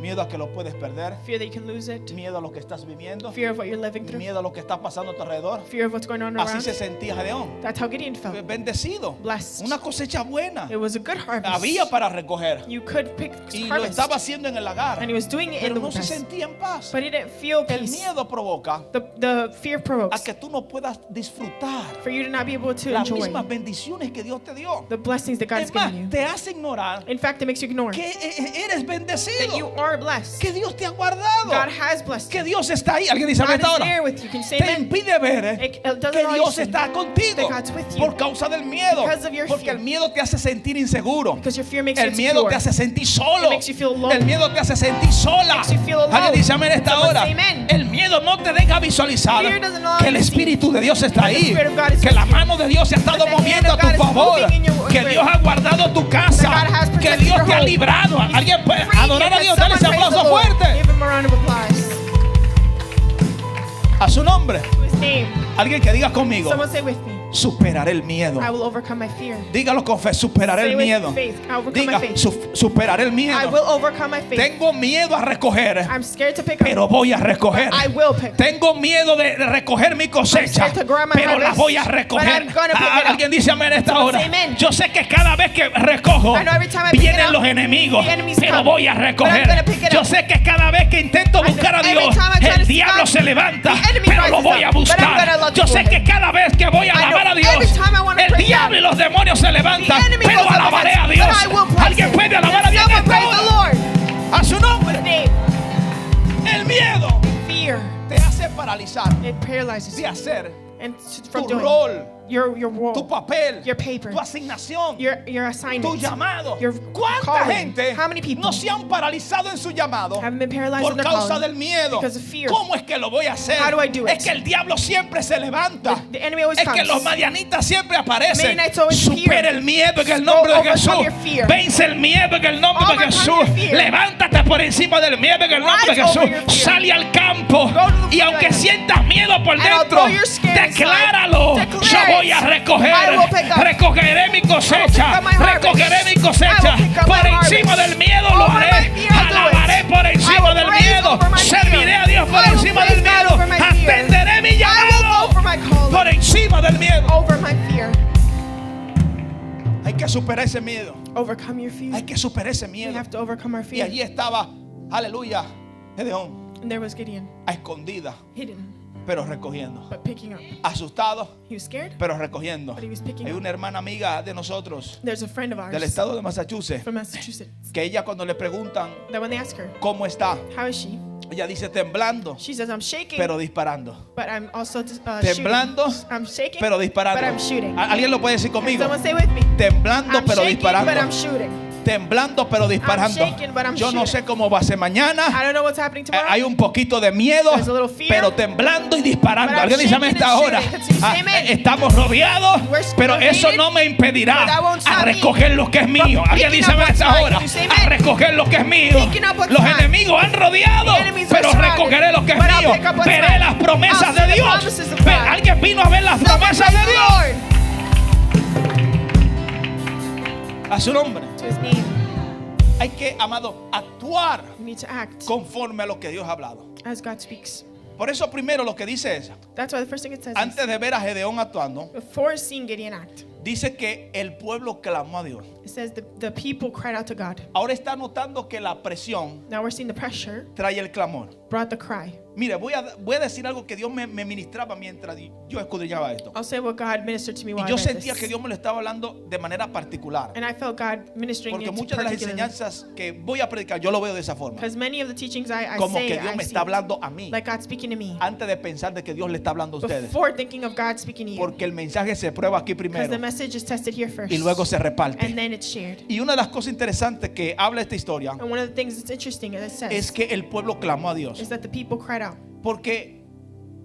Miedo a que lo puedes perder. Fear that you can lose it. Miedo a lo que estás viviendo. Fear of what you're living through. Miedo a lo que está pasando a tu alrededor. Fear of what's going on Así around. se sentía Gedeón. That's how Gideon felt. Bendecido. Blessed. Una cosecha buena. It was a good harvest. Había para recoger. You could pick Y lo harvest. estaba haciendo en el lagar. And he was doing it in Pero the no se press. sentía en paz. But he didn't feel El peace. miedo provoca The fear a provokes que tú no puedas disfrutar for you to not be able to las enjoy mismas bendiciones que Dios te dio. the blessings that God's Es más, given you. te hace ignorar In fact, it makes you ignore que eres that you bendecido, are blessed. que Dios te ha guardado, God has blessed que you. Dios está ahí. Alguien dice God amén is ahora. there with you. Can you say Te amen? impide ver It doesn't que allow you to Dios see está contigo that God's with you. por causa del miedo, Because of your porque fear. el miedo te hace sentir inseguro. Because your fear makes you El miedo te insecure. hace sentir solo. It makes you feel alone. El miedo te hace sentir sola. Makes you feel alone. Alguien dice amén esta Someone hora. say amen. El miedo no te deja visualizar Fear doesn't allow que you el to see Espíritu de Dios está that the ahí. Spirit of God is Que with la you. mano de Dios se ha estado That the hand moviendo a of tu God is favor. moving in your Que way. Dios ha guardado tu casa. That God has Que protected Dios your te ha home. librado. Alguien puede Free you. adorar a Can Dios. Dale ese someone praise aplauso the Lord? fuerte Give him a round of applause. a su nombre. To his name. Alguien que diga conmigo: Someone say with me. superaré el miedo. I will overcome my fear. Dígalo con fe: superaré Say el with miedo. faith. I will overcome Diga: my faith. superaré el I miedo. will overcome my faith. Tengo miedo a recoger, I'm scared to pick pero up. voy a recoger. I will pick. Tengo miedo de recoger mi cosecha, I'm scared to grab my pero la harvest, voy a but recoger. I'm gonna pick it up. Alguien dice amén esta Someone hora. say amen. Yo sé que cada vez que recojo I know every time I pick it vienen up, los enemigos, the enemies pero come. voy a But I'm recoger. gonna pick it Yo up. sé que cada vez que intento I know buscar a every Dios, time I try el to seek diablo God, se levanta, the enemy pero lo rises voy a up, but I'm buscar. gonna look Yo sé for que him. cada vez que voy a I know alabar a every Dios, time I wanna el praise diablo God, y los demonios se levantan, the enemy pero goes up alabaré a against, Dios. but I will praise Alguien him. puede alabar a Dios en Someone esta praise the hora. Lord. A su nombre. Name. El miedo Fear. te hace paralizar It paralyzes de you. hacer And from tu doing rol, your tu role, papel, your paper, tu asignación, your assignment, tu llamado. your ¿Cuánta calling. gente How many people no se han paralizado en su llamado haven't been paralyzed por in their causa calling del miedo? because of fear? ¿Cómo es que lo voy a hacer? How do I do it? Es que el diablo siempre se levanta. The enemy always Es que comes. los madianitas siempre aparecen. Midianites always Supera appear. el miedo en el nombre de Overcome Jesús. your fear. Vence el miedo en el nombre de Overcome Jesús. your fear. Levántate por encima del miedo en el nombre de Rise over your Jesús. fear. Sale al campo. Go to the Y aunque field. sientas miedo por And dentro, although you're scared inside, decláralo. declare Yo voy a it. recoger. I will pick up. Recogeré mi cosecha. pick up my harvest. Recogeré mi I cosecha. will pick up Por my encima harvest. del miedo lo Over haré. my fear, I'll do it. Alabaré por I encima will del praise miedo. over my fear. Serviré a Dios por I will encima praise del God miedo. over my fear. Atenderé mi I will go llamado for my calling. por encima del miedo. Over my fear. Hay que superar ese miedo. Overcome your fear. Hay que superar ese We miedo. have to overcome our Y fear. allí estaba, aleluya, Gedeón, And there was Gideon, a escondida, hidden, pero recogiendo. but picking up. Asustado, He was scared, pero recogiendo. but he was picking Hay up. una hermana amiga de nosotros, There's a friend of del ours estado de Massachusetts, from Massachusetts que ella cuando le preguntan that when they ask her, cómo está, how is she? ella dice temblando, She says, I'm shaking, pero disparando. but I'm also Temblando, shooting. I'm shaking, pero disparando. but I'm shooting. ¿Alguien lo puede decir conmigo? Someone say with me. Temblando, I'm pero shaking, but I'm disparando. shooting. Temblando, pero disparando. shaking, but I'm Yo no shooting. sé cómo va a ser mañana. I don't know what's happening tomorrow. Hay un poquito de miedo, There's a little fear, pero temblando y disparando. but I'm Alguien dice shaking esta and hora. shooting. Can you say amen? Estamos rodeados, We're pero eso surrounded, no me impedirá but that won't a stop me recoger lo que es mío. from Alguien picking dice up what's esta mine. hora. Can you say A amen? recoger lo que es mío. Picking up what's Los mine. enemigos han rodeado, The enemies are pero surrounded, recogeré lo que es but I'll mío. pick up what's Veré mine. las promesas I'll de see the Dios. promises of God. Alguien vino a ver las Someone promesas praise de the Dios. Lord. A su nombre. To his name. Hay que, amado, actuar We need to act conforme a lo que Dios ha hablado. as God speaks. Por eso primero lo que dice es, That's why the first thing it says antes de ver a Gedeón actuando, is, before seeing Gideon act, dice que el pueblo clamó a Dios. it says the people cried out to God. Ahora está notando que la presión Now we're seeing the pressure trae el clamor. brought the cry. Mire, voy a decir algo que Dios me ministraba mientras yo escudriñaba esto. I'll say what God ministered to me Y while yo I read sentía que this. Dios me lo estaba hablando de manera particular. And I felt God ministering Porque it muchas de las particularly. enseñanzas que voy a predicar, yo lo veo de esa forma. Because many of the teachings I Como say, que Dios I me see está hablando a mí. like God speaking to me. Antes de pensar de que Dios le está hablando a ustedes. Before thinking of God speaking to you. Porque el mensaje se prueba aquí Because primero the message is tested here first. y luego se reparte. And then it's shared. Y una de las cosas interesantes que habla esta historia And one of the things that's interesting, as it says, es que el pueblo clamó a Dios. is that the people cried out. Porque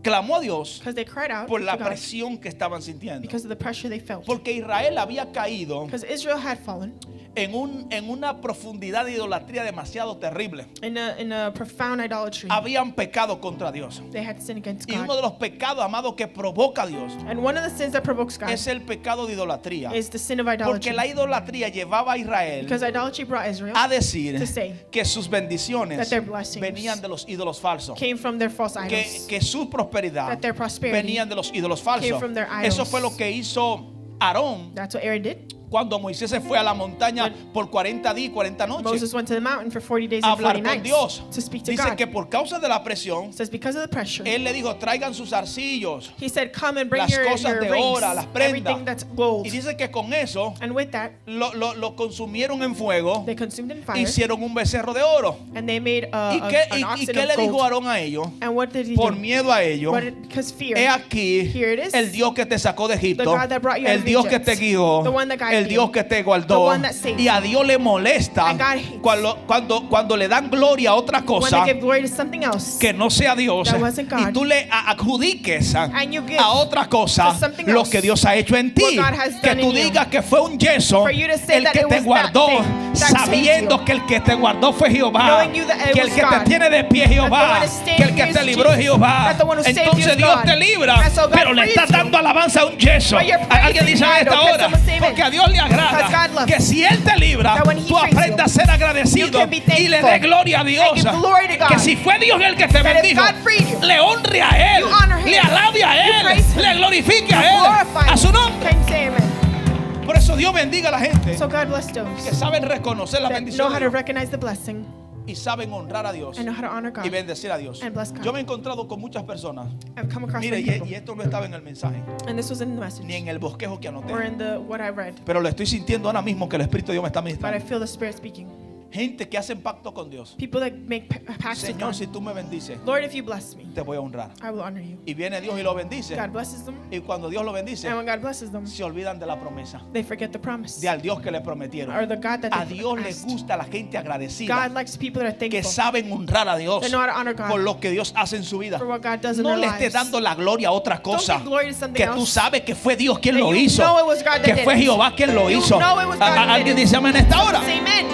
clamó a Dios Because they cried out por la to God presión que estaban sintiendo. because of the pressure they felt. Porque Israel había caído Because Israel had fallen en una profundidad de idolatría demasiado terrible. in a profound idolatry. Habían pecado contra Dios. They had sinned against Y uno God. de los pecados, amado, que provoca a Dios And one of the sins that provokes God es el pecado de idolatría. is the sin of Porque idolatry. la idolatría llevaba a Israel Because idolatry brought Israel a decir to say que sus bendiciones that their blessings venían de los ídolos falsos. came from their false idols. Que su prosperidad That their prosperity venían de los ídolos falsos. came from their idols. Eso fue lo que hizo Aarón That's what Aaron did. cuando Moisés se fue a la montaña por 40 días y 40 noches Moses went to the mountain for 40 days a and 40 hablar con nights Dios. to speak to Dice God. que por causa de la presión, It says because of the pressure, él le dijo, traigan sus arcillos, he said, come and bring las your cosas de rings, oro, las prendas. everything that's gold. Y dice que con eso And with that, lo consumieron en fuego, they consumed in fire, hicieron un becerro de oro. and they made ¿Y an y oxen qué of le dijo gold. Aarón a ellos? And what did he Por do? miedo a ellos, Because fear. he aquí Here it is. el Dios que te sacó de Egipto, The God that brought you out el of Dios que Egypt. te guió, The one that guided el you. Dios que te The guardó. one that saved Y a Dios le molesta And God hates cuando le dan gloria a otra when cosa they give glory to something else, que no sea Dios, That wasn't God. y tú le adjudiques And you give a otra cosa to something lo else que Dios ha hecho en ti. what God has Que done tú in you. digas que fue un yeso For you to say el that que it te was guardó, that thing that saved sabiendo you. que el que te guardó fue Jehová, Knowing you that it que el was que te God. tiene de pie es That the Jehová, one that stayed que el que here te is libró es Jesus. Jehová. That the one who saved you Entonces is Dios God. te libra, And so God pero le frees estás you. dando alabanza a un yeso. But you're Alguien praising dice en God. esta Can hora, someone say amen? porque a Dios le agrada Because God loves que si Él te libra, that when He tú frees you, aprendas a ser agradecido you can be y le thankful dé gloria a Dios. and give glory to God. Que si fue Dios el que te That if bendijo, God freed you, le honre a Él, you honor Him, le alabe a you Él, praise Him, le glorifique a you glorify Él, a Him. su nombre. Can you say amen? Por eso Dios bendiga a la gente So God bless que those saben reconocer la that know bendición how de to Dios recognize the blessing y saben honrar a Dios and know how to honor y God. bendecir a Dios. And bless God. Yo me he encontrado con muchas personas. I've come across Mire, many people, y esto no estaba en el mensaje, and this was in the message ni en el bosquejo que or anoté, in the what I read, pero lo estoy sintiendo ahora mismo que el Espíritu de Dios me está but I ministrando. feel the Spirit speaking. Gente que hacen pacto con Dios. People that make pacts with Señor, God. si tú me bendices, Lord, if you bless me, te voy a honrar. I will honor you. Y viene Dios y lo bendice. God blesses them, Y cuando Dios lo bendice, and when God blesses them, se olvidan de la promesa, they forget the promise de al Dios que le prometieron. or the God that A they Dios le asked. gusta la gente agradecida, God likes people that are que thankful, saben honrar a Dios that know how to honor por God lo que Dios hace en su vida. for what God does in No their le estés lives. dando la gloria a otra cosa Don't give glory to something que tú else. sabes que fue Dios quien That lo you hizo, know it was God that que did fue it. Jehová quien lo You hizo. know it was God that did Alguien it. dice amén en esta hora. Say amen.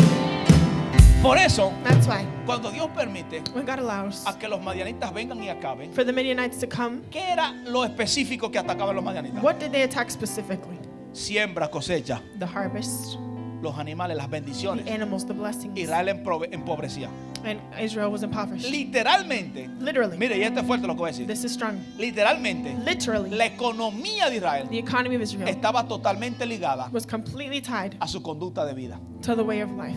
Por eso, That's why cuando Dios permite when God allows a que los madianitas vengan y acaben, for the Midianites to come, ¿qué era lo específico que atacaban los madianitas? what did they attack specifically? Siembra, cosecha, The harvest, los animales, las bendiciones. the animals, the blessings, Israel empobrecía. and Israel was impoverished. Literalmente, Literally, mire, y esto es fuerte lo que voy a decir. this is strong. Literalmente, Literally, la economía de Israel the economy of Israel estaba totalmente ligada was completely tied a su conducta de vida, to the way of life,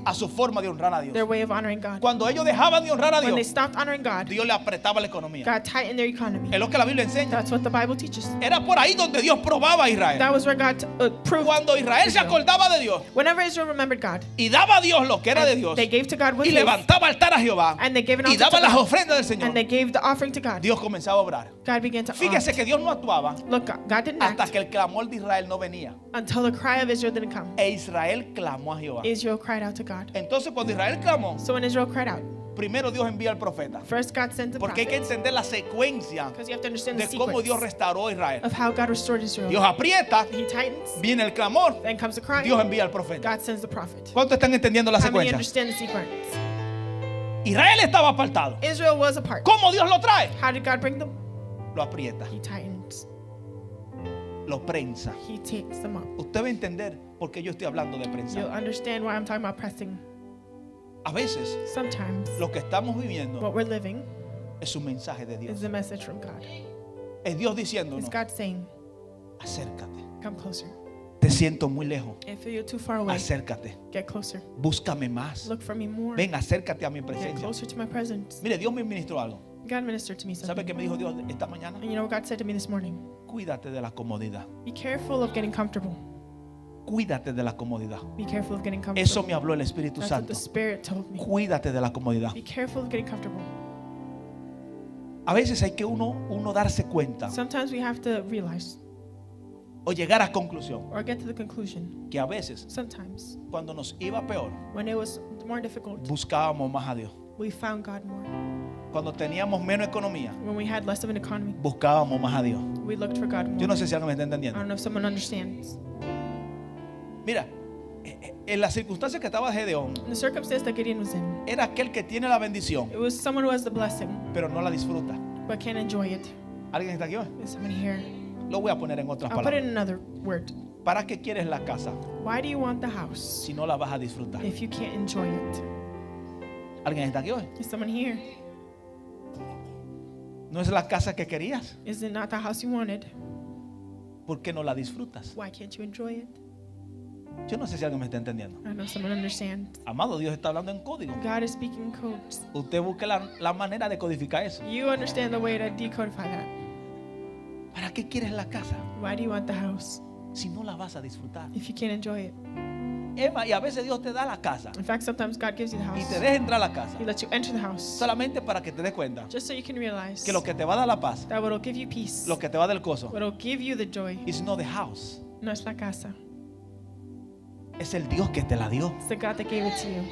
a su forma de honrar a their Dios. way of honoring God. Cuando ellos dejaban de honrar a When they Dios, stopped honoring God, Dios le apretaba la economía. God tightened their economy. Es lo que la Biblia enseña. That's what the Bible teaches. Era por ahí donde Dios probaba a Israel. That was where God proved. Cuando Israel se Israel. acordaba de Dios Whenever Israel remembered God, y daba a Dios lo que era de Dios they gave to God what y His, levantaba altar a Jehová and they gave an y altar to daba las God, ofrendas del Señor, and they gave the offering to God. Dios comenzaba a obrar. God began to Fíjese act. que Dios no actuaba Look, God didn't hasta act que el clamor de Israel no venía. until the cry of Israel didn't come. E Israel clamó a Jehová. Israel cried out to God. Entonces cuando Israel clamó, So when Israel cried out, primero Dios envía al profeta. first God sent the Porque hay que prophet. entender la secuencia Because you have to understand the de cómo Dios sequence restauró a Israel. of how God restored Israel. Dios aprieta, He tightens, viene el clamor, then comes the cry. Dios envía al profeta. God sends the prophet. ¿Cuántos están entendiendo la How many secuencia? understand the sequence? Israel estaba apartado. Israel was apart. ¿Cómo Dios lo trae? How did God bring them? Lo aprieta, He tightens. lo prensa. He takes them up. Usted va a entender por qué yo estoy hablando de You'll prensa. understand why I'm talking about pressing. A veces Sometimes lo que estamos viviendo what we're living es un mensaje de Dios. is a message from God. Es Dios It's diciéndonos, God saying, acércate. come closer. Te siento muy lejos. If you're too far away, Acércate. get closer. Búscame más. Look for me more. Ven, acércate a mi Get presencia. closer to my presence. Mire, Dios me ministró algo. God ministered to me ¿Sabe something. qué me dijo Dios esta mañana? And you know what God said to me this morning? Cuídate de la comodidad. Be careful of getting comfortable. Cuídate de la comodidad. Be careful of getting comfortable. Eso me habló el Espíritu That's what Santo. the Spirit told me. Cuídate de la comodidad. Be careful of getting comfortable. A veces hay que uno darse cuenta Sometimes we have to realize o llegar a conclusión or get to the conclusion. que a veces Sometimes cuando nos iba peor when it was more difficult, buscábamos más a Dios. we found God more. Cuando teníamos menos economía When we had less of an economy, buscábamos más a Dios. we looked for God more. Yo no sé si alguien me está I entendiendo. don't know if someone understands. Mira, en las circunstancias que estaba Gedeón, In the circumstance that Gideon was in, era aquel que tiene la bendición, it was someone who has the blessing pero no la disfruta. but can't enjoy it. ¿Alguien está aquí hoy? Is somebody here? Lo voy a poner en otras I'll put it in palabras. another word. ¿Para qué quieres la casa Why do you want the house si no la vas a disfrutar? if you can't enjoy it? ¿Alguien está aquí hoy? Is someone here? ¿No es la casa que querías? Is it not the house you wanted? ¿Por qué no la disfrutas? Why can't you enjoy it? Yo no sé si alguien me está entendiendo. I don't know if someone understands. Amado, Dios está hablando en código. God is speaking codes. Usted busque la manera de codificar eso. You understand the way to decodify that. ¿Para qué quieres la casa Why do you want the house si no la vas a disfrutar? if you can't enjoy it? Emma, y a veces Dios te da la casa In fact, sometimes God gives you the y house. te deja entrar a la casa He lets you enter the house solamente para que te des cuenta just so you can realize que lo que te va a dar la paz, that what will give you peace, lo que te va a dar el gozo, what will give you the joy, is not the house. no es la casa. Es el Dios que te la dio. It's the God that gave it to you.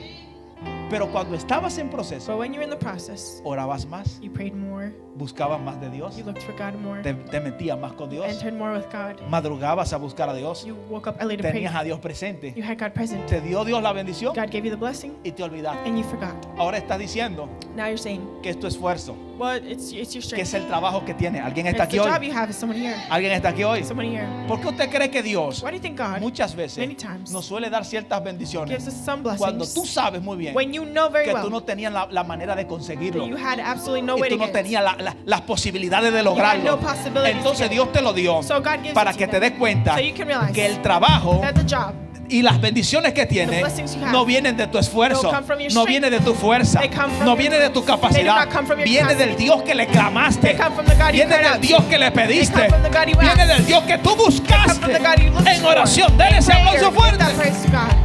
Pero cuando estabas en proceso, But when you're in the process, orabas más, you prayed more, buscabas más de Dios, you looked for God more, te metías más con Dios, entered more with God. madrugabas a buscar a Dios, You woke up early to pray. tenías a Dios presente, You had God present. te dio Dios la bendición God gave you the blessing, y te olvidaste. and you forgot. Ahora estás diciendo Now you're saying, que es tu esfuerzo, well, it's your que strength. es el trabajo que tiene. ¿Alguien está It's aquí the job hoy? you have. Is someone here? ¿Alguien está aquí hoy? Someone here. ¿Por qué usted cree que Dios Why do you think God muchas veces many times nos suele dar ciertas bendiciones gives us some cuando tú blessings sabes muy bien when you know very que tú well no tenías la manera de that conseguirlo you had absolutely no y way tú to no get it? tenías las posibilidades de had lograrlo? no possibilities to Entonces get it. Dios te lo dio So God gives para it to que you te des cuenta so you can realize que el trabajo that the job y las bendiciones que tienes blessings you have no vienen de tu esfuerzo, don't come from your no strength. viene de tu fuerza, They come from no your- viene de tu they do capacidad, not come from your viene del capacity. Dios que le clamaste, They come from the God you viene cried del out Dios to. que le pediste, They come from the God you viene asked. del Dios que tú They come buscaste from the God you looked en for. oración. Dele ese Prayer, aplauso give that fuerte. praise to God.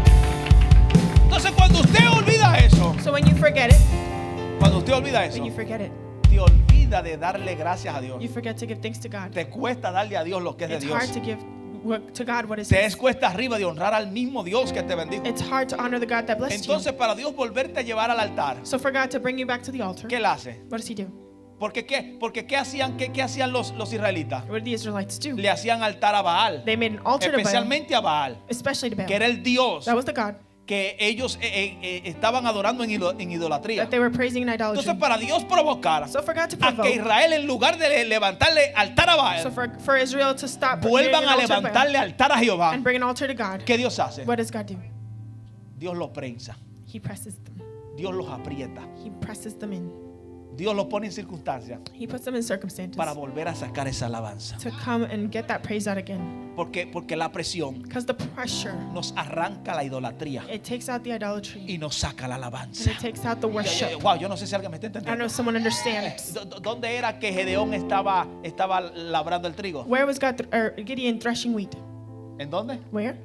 Entonces cuando usted olvida eso, So when you forget it, cuando usted olvida eso, when you forget it, te olvida de darle gracias a Dios. you forget to give thanks to God. Te cuesta darle a Dios lo que es de It's Dios. hard to give to God what is Te es His. cuesta arriba de honrar al mismo Dios que te bendijo. It's hard to honor the God that blessed you. Entonces para Dios volverte a llevar al altar, So for God to bring you back to the altar, ¿qué él hace? what does He do? Porque ¿qué hacían, qué hacían los israelitas? What did the Israelites do? Le hacían altar a Baal, They made an altar to Baal, especialmente a Baal, especially to Baal. que era el Dios That was the God que ellos estaban adorando en idolatría. that they were praising in idolatry. Entonces para Dios provocar So for God to a que provoke, Israel, en lugar de levantarle altar a so Baal, for Israel to stop vuelvan an a altar to Baal levantarle altar a Jehová, and bring an altar to God, ¿qué Dios hace? what does God do? Dios los prensa, He presses them. Dios los aprieta, He presses them in. Dios los pone en circunstancias He puts them in circumstances para volver a sacar esa alabanza. to come and get that praise out again. Porque la presión Because the pressure, nos arranca la idolatría it takes out the idolatry y nos saca la and alabanza. it takes out the worship. Wow, yo no sé si alguien me está I don't entendiendo. know if someone understands. ¿Dónde era que Gedeón estaba labrando el trigo? Where was Gideon threshing wheat? ¿En dónde? Where?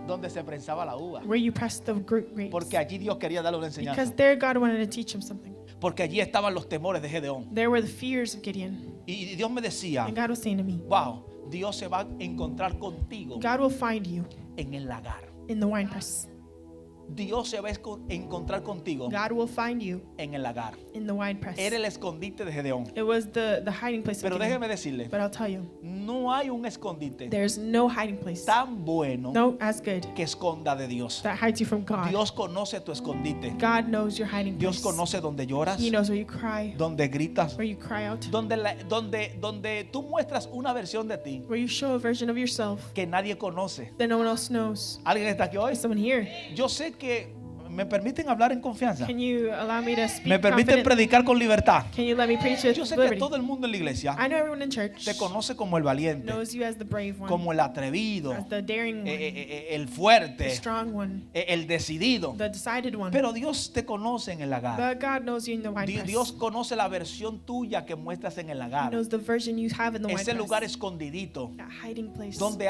Donde se prensaba la uva. Where you press the grapes. Porque allí Dios quería darle una enseñanza. Because there God wanted to teach him something. Porque allí estaban los temores de Gedeón. There were the fears of Gideon. Y Dios me decía, And God was saying to me, wow, Dios se va a encontrar contigo God will find you en el lagar. in the winepress. Dios se va a encontrar contigo God will find you en el lagar. in the winepress. Era el escondite de Gedeón. It was the hiding place of Pero Gideon. déjeme decirle, But I'll tell you, no hay un escondite there's no hiding place. tan bueno No, as good. que esconda de Dios. That hides you from God. Dios conoce tu escondite. God knows your hiding Dios place. conoce donde lloras, He knows where you cry, donde gritas, where you cry out, donde tú muestras una versión de ti where you show a version of yourself que nadie conoce. that no one else knows. ¿Alguien está aquí hoy? Is someone here? Yo sé que me permiten hablar en confianza. Can you allow me to speak Me permiten confidently? predicar con libertad. Can you let me preach with Yo sé que liberty? todo el mundo en la iglesia I know everyone in church te conoce como el valiente, knows you as the brave one, como el atrevido, as the daring one, el the fuerte, strong one, el decidido. the decided one. Pero Dios te conoce en el lagar. But God knows you in the winepress. Dios conoce la versión tuya que muestras en el He lagar. knows the version you have in the Ese lugar winepress. escondidito That hiding place donde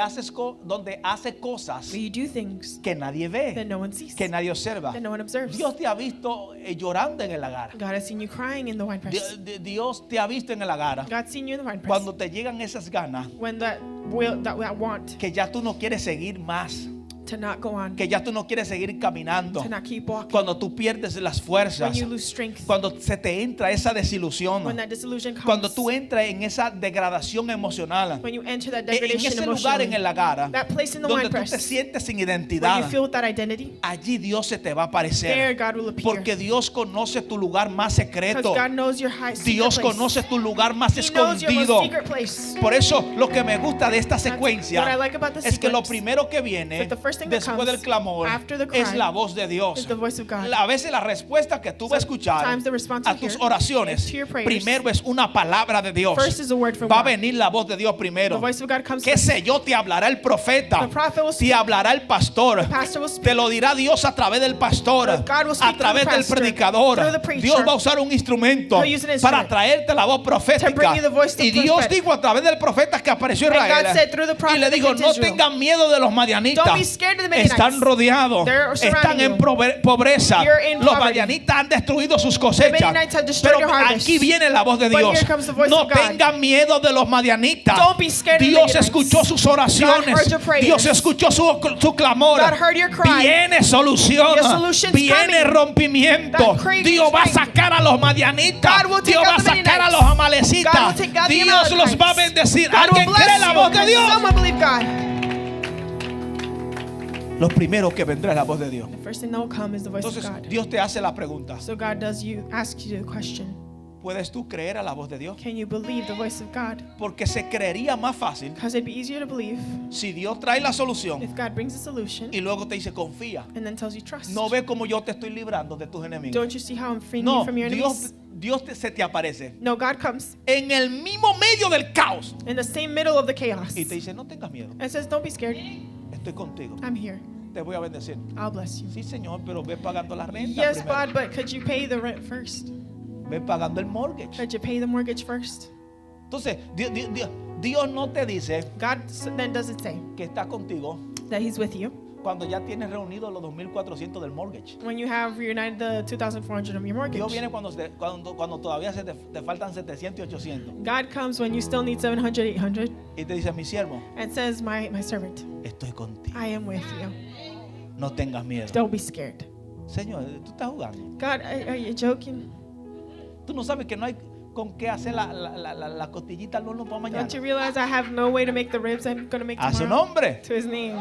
hace cosas where you do things que nadie that ve, no one sees, que nadie observa. that no one observes. Dios te ha visto llorando en el lagar. God has seen you crying in the winepress. Dios te ha visto en el lagar God's seen you in the winepress. cuando te llegan esas ganas When that will, that want, que ya tú no quieres seguir más. To not go on. que ya tú no quieres seguir caminando, To not keep walking. cuando tú pierdes las When fuerzas, you lose strength. cuando se te entra esa desilusión, When that disillusion comes. cuando tú entras en esa degradación emocional, When you enter that en degradation ese lugar en emotionally. el lagar That place in the donde wine tú te press. sientes sin When you identidad, feel that identity. allí Dios se te va a There aparecer, God will appear. porque Dios conoce tu lugar más Because secreto. God knows your high secret Dios place. conoce tu lugar más He knows your escondido. most secret place. Por eso lo que me gusta de esta What I secuencia like about the es que lo sequence primero que viene is that the first thing that después comes del clamor after the cry es la voz de Dios. is the voice of God. A veces la respuesta que tú vas a escuchar Sometimes the response a you tus hear oraciones, is to your prayers. primero es una palabra de Dios. First is a word from Va a God. venir la voz de Dios The primero. voice of God comes Qué first. sé yo, te hablará el profeta, The prophet will te speak. hablará el pastor, The pastor will speak. te lo dirá Dios a través del pastor, God will speak a través through the del pastor, predicador. through the preacher. Dios va a usar un instrumento He'll use an para instrument traerte la voz to profética. bring you the voice to Y Dios prophet. dijo a través del profeta que apareció And Israel, God said through the prophet y le that dijo, came to no Israel, tengan miedo de los madianitas, don't be scared of the Midianites. están rodeados, They're surrounding están en you. pobreza, You're in los poverty. madianitas han destruido sus cosechas. Midianites have destroyed Pero your harvest. aquí viene la voz de But Dios, here comes the voice no of God. tengan miedo de los madianitas. Don't be scared of the Dios Midianites. escuchó sus God oraciones, heard your prayers. Dios escuchó su clamor. God heard your cry. Viene solución, Your solution's viene coming. rompimiento. That craving Dios va a strength. sacar a los madianitas, God will take Dios va out a the sacar a Midianites. los amalecitas. God will take out the Dios los Amalekites. va a bendecir. God will ¿Alguien bless cree la you. voz de Dios? Someone believe God. Lo primero que vendrá es la voz de Dios. The first thing that will come is the voice Entonces of God. Dios te hace la pregunta: So God asks you the question. ¿puedes tú creer a la voz de Dios? Can you believe the voice of God? Porque se creería más fácil Because it'd be easier to believe si Dios trae la solución if God brings a solution y luego te dice confía. and then tells you trust. No ve como yo te estoy librando de tus enemigos. Don't you see how I'm freeing No, you from your enemies? Dios se te aparece No, God comes en el mismo medio del caos in the same middle of the chaos y te dice no tengas miedo, and says, don't be scared. estoy contigo, I'm here. te voy a bendecir. I'll bless you. Sí, Señor, pero ve pagando la renta Yes, primero. God, but could you pay the rent first? Ve pagando el mortgage. Could you pay the mortgage first? Entonces Dios no te dice God then doesn't say que está contigo that He's with you cuando ya tienes reunido los 2,400 del mortgage. when you have reunited the 2,400 of your mortgage. Dios viene cuando todavía te faltan 700 y 800 God comes when you still need 700, 800 y te dice, mi siervo, and says, my servant, estoy contigo, I am with you. no tengas miedo. Don't be scared. Señor, tú estás jugando. God, are you joking? Tú no sabes que no hay con qué hacer la costillita al horno para mañana. Don't you realize I have no way to make the ribs I'm going to make A su tomorrow? nombre. To His name.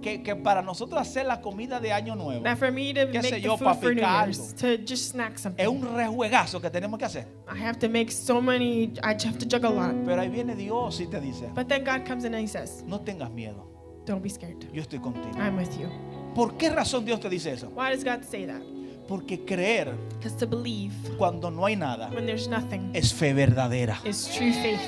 Que para nosotros hacer la comida de año nuevo That for me to qué sé make yo, the pa' food for New picar Year's, to just snack something. es un rejuegazo que tenemos que hacer. I have to make so many, I have to juggle a lot. Pero ahí viene Dios y te dice, But then God comes in and He says, no tengas miedo, don't be scared. yo estoy contigo. I'm with you. ¿Por qué razón Dios te dice eso? Why does God say that? Porque creer Because to believe cuando no hay nada when there's nothing es fe verdadera. is true faith.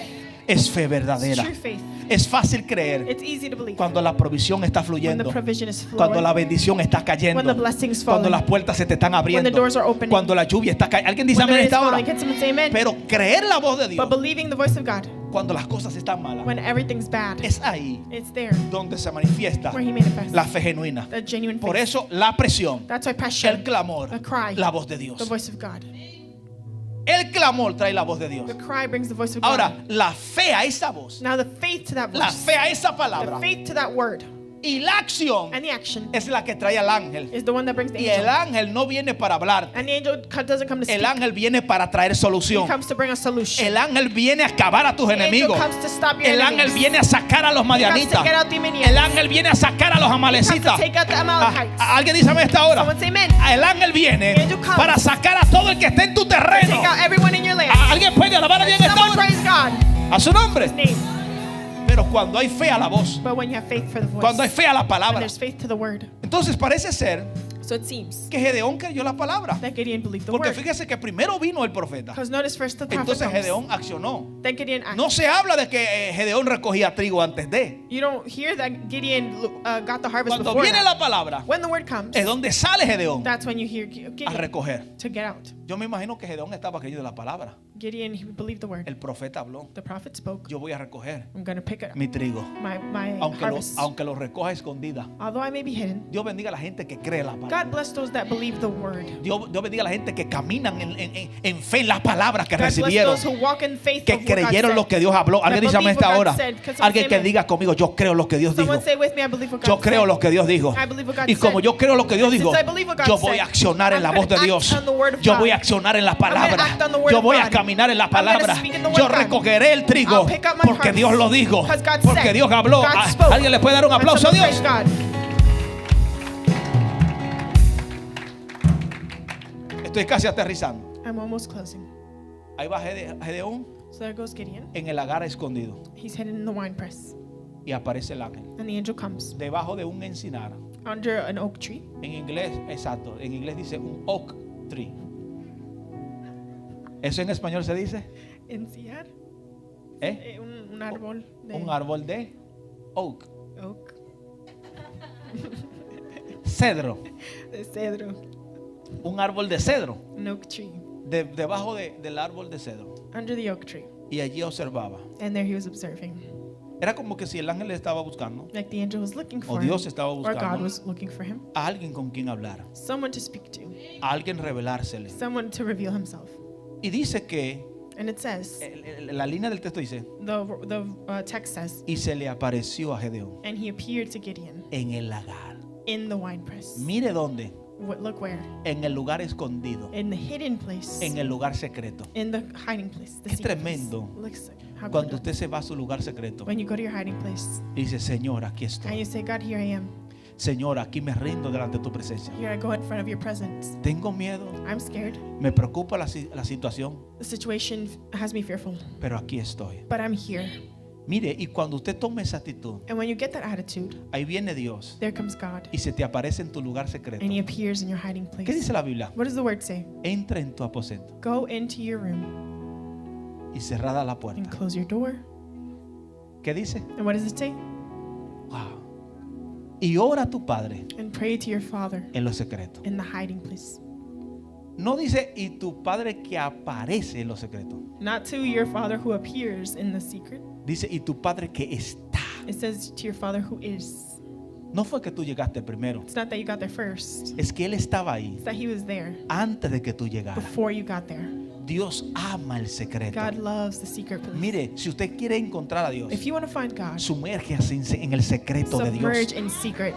Es fe It's verdadera. true faith. Es fácil creer It's easy to believe cuando la provisión está when the fluyendo, provision is cuando flowing, la bendición está cayendo, when the blessings cuando falling, las puertas se te están when abriendo, the doors are opening, cuando la lluvia está cayendo. ¿Alguien dice when the amén rain esta is hora? falling. Can someone say amen? Pero creer la voz de Dios But believing the voice of God cuando las cosas están malas, when everything's bad, es ahí it's there donde se manifiesta where He manifests la fe genuina. the genuine Por faith. eso la presión, That's why el passion, clamor, the cry, la voz de the Dios. voice of God. El clamor trae la voz de Dios. The cry brings the voice of God. Ahora, la fe a esa voz, Now the faith to that la voice, fe a esa the palabra faith to that word, y la acción and the action es la que trae al ángel. is the one that brings the Y el angel. ángel no viene para hablar. And the angel doesn't come to speak. El ángel viene para traer He solución. comes to bring a solution. El ángel viene a acabar a tus The angel enemigos. comes to stop your El enemies. ángel viene a sacar a los He comes to madianitas. get out the Midianites. El ángel viene a sacar a los He comes to amalecitas. take out the Amalekites. Alguien dice a esta hora. Someone say amen. El ángel viene The angel comes para sacar a todo el que esté en tu terreno. Take out everyone in your land. Alguien puede alabar a Dios en esta Someone hora. praise God. A su nombre. His name. Pero cuando hay fe a la voz, But when you have faith for the voice, cuando hay fe a la when palabra, there's faith to the word, entonces parece ser so it seems que Gedeón creyó la palabra. that Gideon believed the Porque word. fíjese que primero vino el profeta. Because notice first the prophet Entonces comes. Gedeón accionó. Then Gideon acts. No se habla de que Gedeón recogía trigo antes de. You don't hear that Gideon got the harvest Cuando before viene that. la palabra, When the word comes, es donde sale Gedeón that's when you hear a Gideon recoger. to get out. Yo me imagino que Gedeón estaba creyendo la palabra. Gideon, he believed the word. El profeta habló. The prophet spoke. Yo voy a recoger I'm going to pick up mi trigo. my Aunque harvest. lo recoja escondida. Although I may be hidden, Dios bendiga a la gente que cree la palabra. God bless those that believe the word. Dios bendiga a la gente que caminan en fe en las palabras que God bless recibieron. those who walk in faith Que of what God creyeron said. lo que Dios habló. Alguien dice amén believe esta what God hora. said. Can someone Alguien say que amen? diga conmigo, yo creo lo que Dios dijo. Someone say with me, I believe what God Yo creo said. lo que Dios dijo. I believe what God Y como said. yo creo lo que Dios dijo, Since I believe what God yo voy a said, accionar en la I'm voz de gonna Dios. act on the word of Yo God. voy a accionar en la palabra. act on the word Yo of voy a God. caminar en la I'm gonna palabra. speak in the word Yo of God. recogeré el trigo I'll pick up my porque harvest. Dios lo dijo. Because God Porque said. Dios habló. God spoke. ¿Alguien le puede dar un And aplauso a someone Dios? praise God. Estoy casi aterrizando. I'm almost closing. Ahí va Gedeón So there goes Gideon. en el lagar escondido. He's hidden in the winepress. Y aparece el ángel. And the angel comes Debajo de un encinar. under an oak tree. En inglés, exacto. En inglés dice un oak tree. ¿Eso en español se dice? Enciar. Un árbol de Un árbol de oak. oak. Cedro. De cedro. Un árbol de cedro. An oak tree. Debajo del árbol de cedro. Under the oak tree. Y allí observaba. And there he was observing. Era como que si el ángel le estaba buscando, Like the angel was looking o for Dios him. estaba Or God buscando was looking for him. a alguien con quien hablar, Someone to speak to. a alguien revelársele. Someone to reveal himself. Y dice que And it says, la línea del texto dice, the text says, y se le apareció a Gedeón and he appeared to Gideon en el lagar. in the winepress. Mire dónde, Look where? en el lugar escondido, In the hidden place. en el lugar secreto. In the hiding place. The Qué secret tremendo. place. Looks how Cuando good. usted se va a su lugar secreto When you go to your hiding place y dice, Señor, aquí and estoy. you say, God, here I am. Señor, aquí me rindo delante de tu presencia. Here I go in front of your presence. Tengo miedo, I'm scared. me preocupa la situación, The situation has me fearful, pero aquí estoy. but I'm here. Mire, y cuando usted toma esa actitud, And when you get that attitude, ahí viene Dios there comes God. y se te aparece en tu lugar secreto. And he appears in your hiding ¿Qué place. dice la Biblia? What does the word say? Entra en tu aposento Go into your room y cerrada la and puerta. close your door. ¿Qué dice? And what does it say? Wow. Y ora a tu Padre And pray to your Father en lo secreto. in the hiding place. No dice y tu Padre que aparece en lo secreto. Not to your Father who appears in the secret. Dice y tu Padre que está. It says to your Father who is. No fue que tú llegaste primero. It's not that you got there first. Es que Él estaba ahí It's that he was there antes de que tú llegaras. before you got there. Dios ama el secreto. God loves the secret place. Mire, si usted quiere encontrar a Dios, If you want to find God, sumérgese en el secreto de submerge Dios. in secret.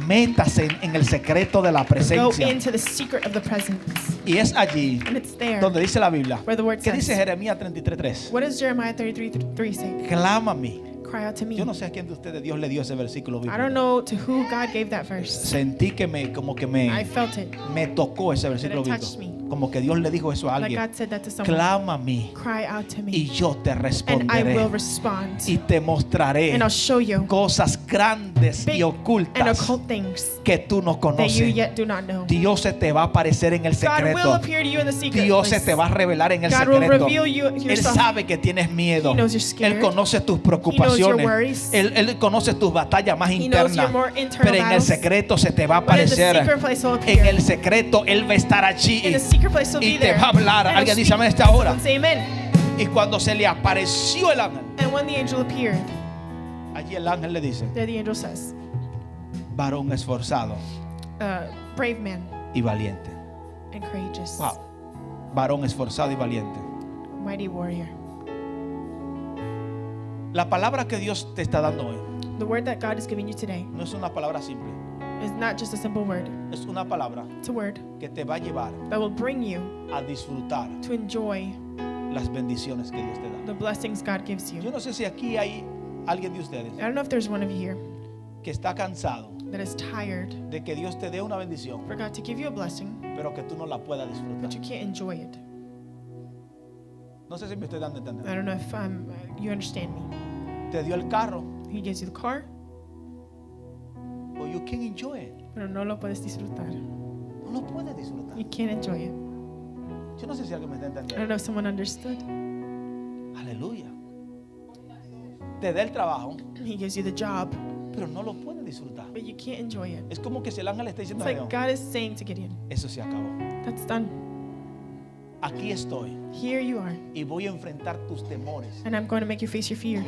Métase en el secreto de la Go presencia. into the secret of the presence. Y es allí And it's there. donde dice la Biblia. Where the word ¿Qué dice says. Jeremías 33:3? What does Jeremiah 33:3 say? Clama a mí. Cry out to me. Yo no sé a quién de ustedes Dios le dio ese versículo I don't bíblico. know to who God gave that verse. Sentí que I felt it. me tocó ese versículo That it touched bíblico. me. Como que Dios le dijo eso a Like alguien. God said that to someone. Clama a mí Cry out to y me. yo te And I responderé will respond. y te mostraré And I'll show you cosas grandes big y and ocultas occult things que tú no that you conoces. yet do not know. Dios se te va a aparecer en el God will secreto. appear to you in the secret Dios se place. te va a revelar en el God will secreto. reveal you Él yourself. sabe que tienes miedo. He knows you're scared. Él conoce tus He knows your preocupaciones. worries. Él conoce tus batallas más He knows internas. your more internal Pero en el battles. secreto se te va a But in the aparecer. secret place he'll En appear. el secreto Él va a estar allí In the secret place he'll y be te there. va a hablar. And Alguien he'll dice amén speak. esta hora. Say amen. Y cuando se le apareció el ángel, And when the angel appeared, allí el ángel le dice: there the angel says, varón esforzado brave man y valiente. and courageous, Wow. Varón esforzado y valiente. mighty warrior. La palabra que Dios te está dando hoy The word that God is giving you today no es una palabra simple. is not just a simple word. Es una palabra It's a word que te va a llevar that will bring you a disfrutar to enjoy las bendiciones que Dios te da. the blessings God gives Yo you. no sé si aquí hay alguien de ustedes I don't know if there's one of you here que está cansado that is tired de que Dios te dé una bendición, for God to give you a blessing, pero que tú no la puedas disfrutar. but you can't enjoy it. No sé si me estoy dando a I entender. don't know if you understand me. Te dio el carro, He gives you the car, but you can't enjoy it. pero no lo puedes disfrutar. No lo puedes disfrutar. You can't enjoy it. Yo no sé si alguien me está I don't entendiendo. know if someone understood. Aleluya. Te da el trabajo, He gives you the job, pero no lo puedes disfrutar. but you can't enjoy it. Es como que si el ángel está It's diciendo, like "León, God is saying to Gideon, eso se acabó. that's done. aquí estoy Here you are. y voy a enfrentar tus temores. And I'm going to make you face your fear.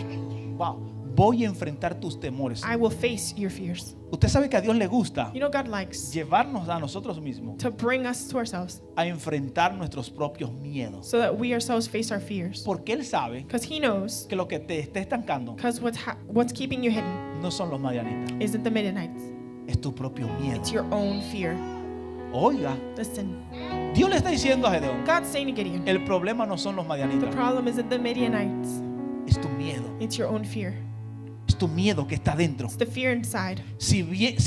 Wow, voy a enfrentar tus temores. I will face your fears. Usted sabe que a Dios le gusta You know, God likes llevarnos a nosotros mismos to bring us to ourselves a enfrentar nuestros propios miedos. so that we ourselves face our fears. Porque Él sabe Because He knows, que lo que te esté estancando because what's keeping you hidden no son los madianitas, isn't the Midianites. es tu propio miedo. It's your own fear. Oiga, Listen, Dios le está diciendo a Gedeón, God's saying to Gideon, el problema no son los the madianitas, problem isn't the Midianites. es tu miedo. It's your own fear. Es tu miedo que está dentro. It's the fear inside. Si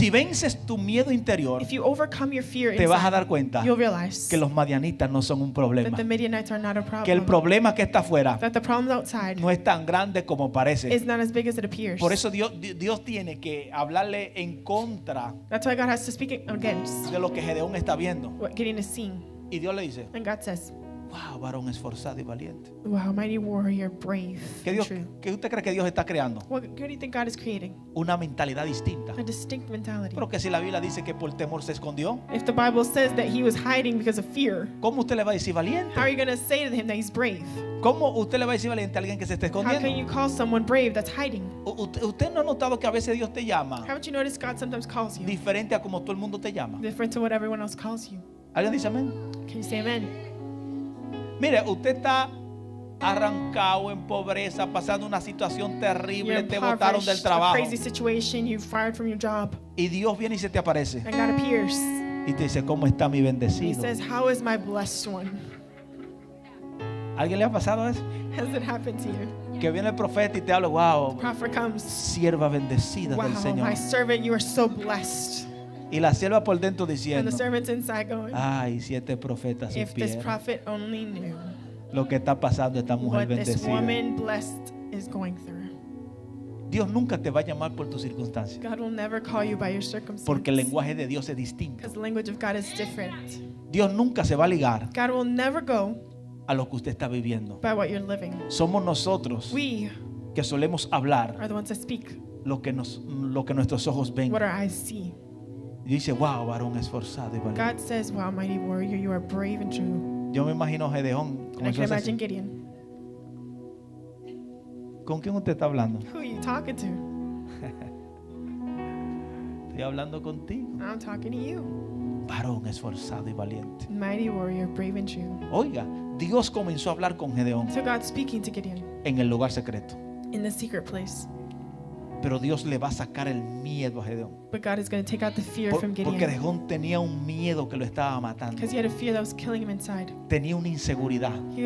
vences tu miedo interior, If you overcome your fear te vas a inside, dar cuenta you'll realize que los madianitas no son un problema. that the Midianites are not a Que el problem. problema que está afuera That the problem outside no es tan grande como parece. is not as big as it appears. Por eso Dios tiene que hablarle en contra That's why God has to speak against de lo que Gedeón está viendo. what Gideon is seeing. Y Dios le dice, And God says, wow, varón esforzado y valiente. wow, mighty warrior, brave and true. ¿Qué usted cree que Dios está creando? What do you think God is creating? Una mentalidad distinta. A distinct mentality. Pero que si la Biblia dice que por temor se escondió, If the Bible says that he was hiding because of fear, ¿cómo usted le va a decir how valiente? are you going to say to him that he's brave? ¿Cómo usted le va a decir valiente a alguien que se está How can escondiendo? you call someone brave that's hiding? ¿Usted no ha notado que a veces Dios te llama Haven't you noticed God sometimes calls you diferente a como todo el mundo te llama? different to what everyone else calls you? ¿Alguien dice amén? Can you say amen? Mire, usted está arrancado en pobreza, pasando una situación You're terrible, te botaron del impoverished, a trabajo crazy situation, you're fired from your job, y Dios viene y se te aparece and God appears. y te dice, ¿cómo está mi He bendecido? says, how is my blessed one? ¿Alguien le ha pasado eso? Has it happened to you? Que viene el profeta y te habla, wow, Prophet comes, sierva bendecida wow, del Señor. my servant, you are so blessed. Y la sierva por dentro And diciendo, the servant's inside going, ay, si este profeta if this supiera prophet only knew lo que está pasando esta mujer what this bendecida. woman blessed is going through. Dios nunca te va a llamar por tus circunstancias, God will never call you by your circumstances. porque el lenguaje de Dios es distinto. Because the language of God is different. Dios nunca se va a ligar God will never go a lo que usted está viviendo. by what you're living. Somos nosotros We que solemos hablar are the ones that speak lo que nuestros ojos ven. what our eyes see. Y dice, wow, varón esforzado y valiente. God says, wow, mighty warrior, you are brave and true. Yo me imagino a Gedeón. And I comenzó can a imagine decir, Gideon. ¿con quién usted está hablando? Who are you talking to? Estoy hablando contigo. I'm talking to you. Varón esforzado y valiente. Mighty warrior, brave and true. Oiga, Dios comenzó a hablar con Gedeón So God's speaking to Gideon en el lugar secreto. in the secret place. Pero Dios le va a sacar el miedo a Gedeón. But God is going to take out the fear from Porque Gideon. Gedeón tenía un miedo que lo estaba matando. Because he had a fear that was killing him inside. Tenía una inseguridad. He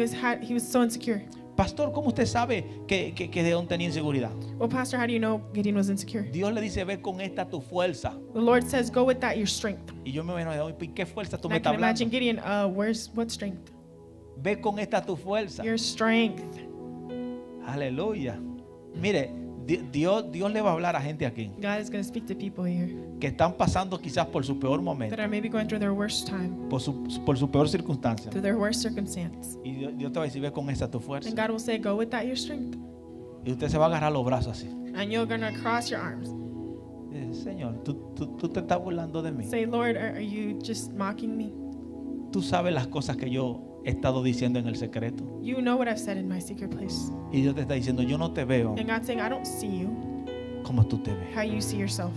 was so insecure. Pastor, ¿cómo usted sabe que Gedeón tenía inseguridad? Well, Pastor, how do you know Gideon was insecure? Dios le dice, ve con esta tu fuerza. The Lord says, go with that, your strength. Y yo me imagino, Gedeón, ¿y qué fuerza tú And me I estás can imagine hablando? Gideon, what strength? Ve con esta tu fuerza. Your strength. Aleluya. Mire, Dios le va a hablar a gente aquí God is going to speak to people here que están pasando quizás por su peor momento, that are maybe going through their worst time, por su peor circunstancia. through their worst circumstance. Y Dios te va a decir, ve con esta tu fuerza. And God will say, go with that, your strength. Y usted se va a agarrar los brazos así. And you're going to cross your arms. Señor, tú te estás burlando de mí. Say, Lord, are you just mocking me? Tú sabes las cosas que yo he estado diciendo en el secreto. You know what I've said in my secret place. Y Dios te está diciendo, yo no te veo And God's saying, I don't see you como tú te ves. how you see yourself.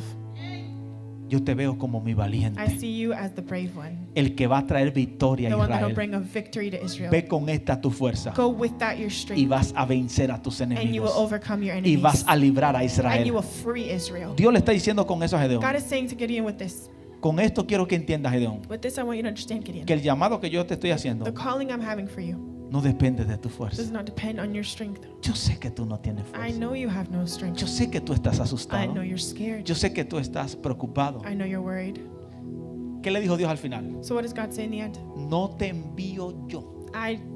Yo te veo como mi I valiente, see you as the brave one, el que va a traer victoria the a one that will Israel. bring a victory to Israel. Ve con esta tu fuerza Go with that, your y strength, vas a vencer a tus and you will enemigos overcome your y vas enemies, a librar a and you Israel. will free Israel. Dios le está diciendo con eso a Gedeón. God is saying to Gideon with this. Con esto quiero que entiendas, Gedeón, With this, I want you to understand, Gideon. que el llamado que yo te estoy haciendo The calling I'm having for you no depende de tu does fuerza. not depend on your strength. Yo sé que tú no tienes I fuerza. know you have no strength. Yo sé que tú estás I asustado. know you're scared. Yo sé que tú estás preocupado. I know you're worried. ¿Qué le dijo Dios al final? So what does God say in the end? No te envío yo.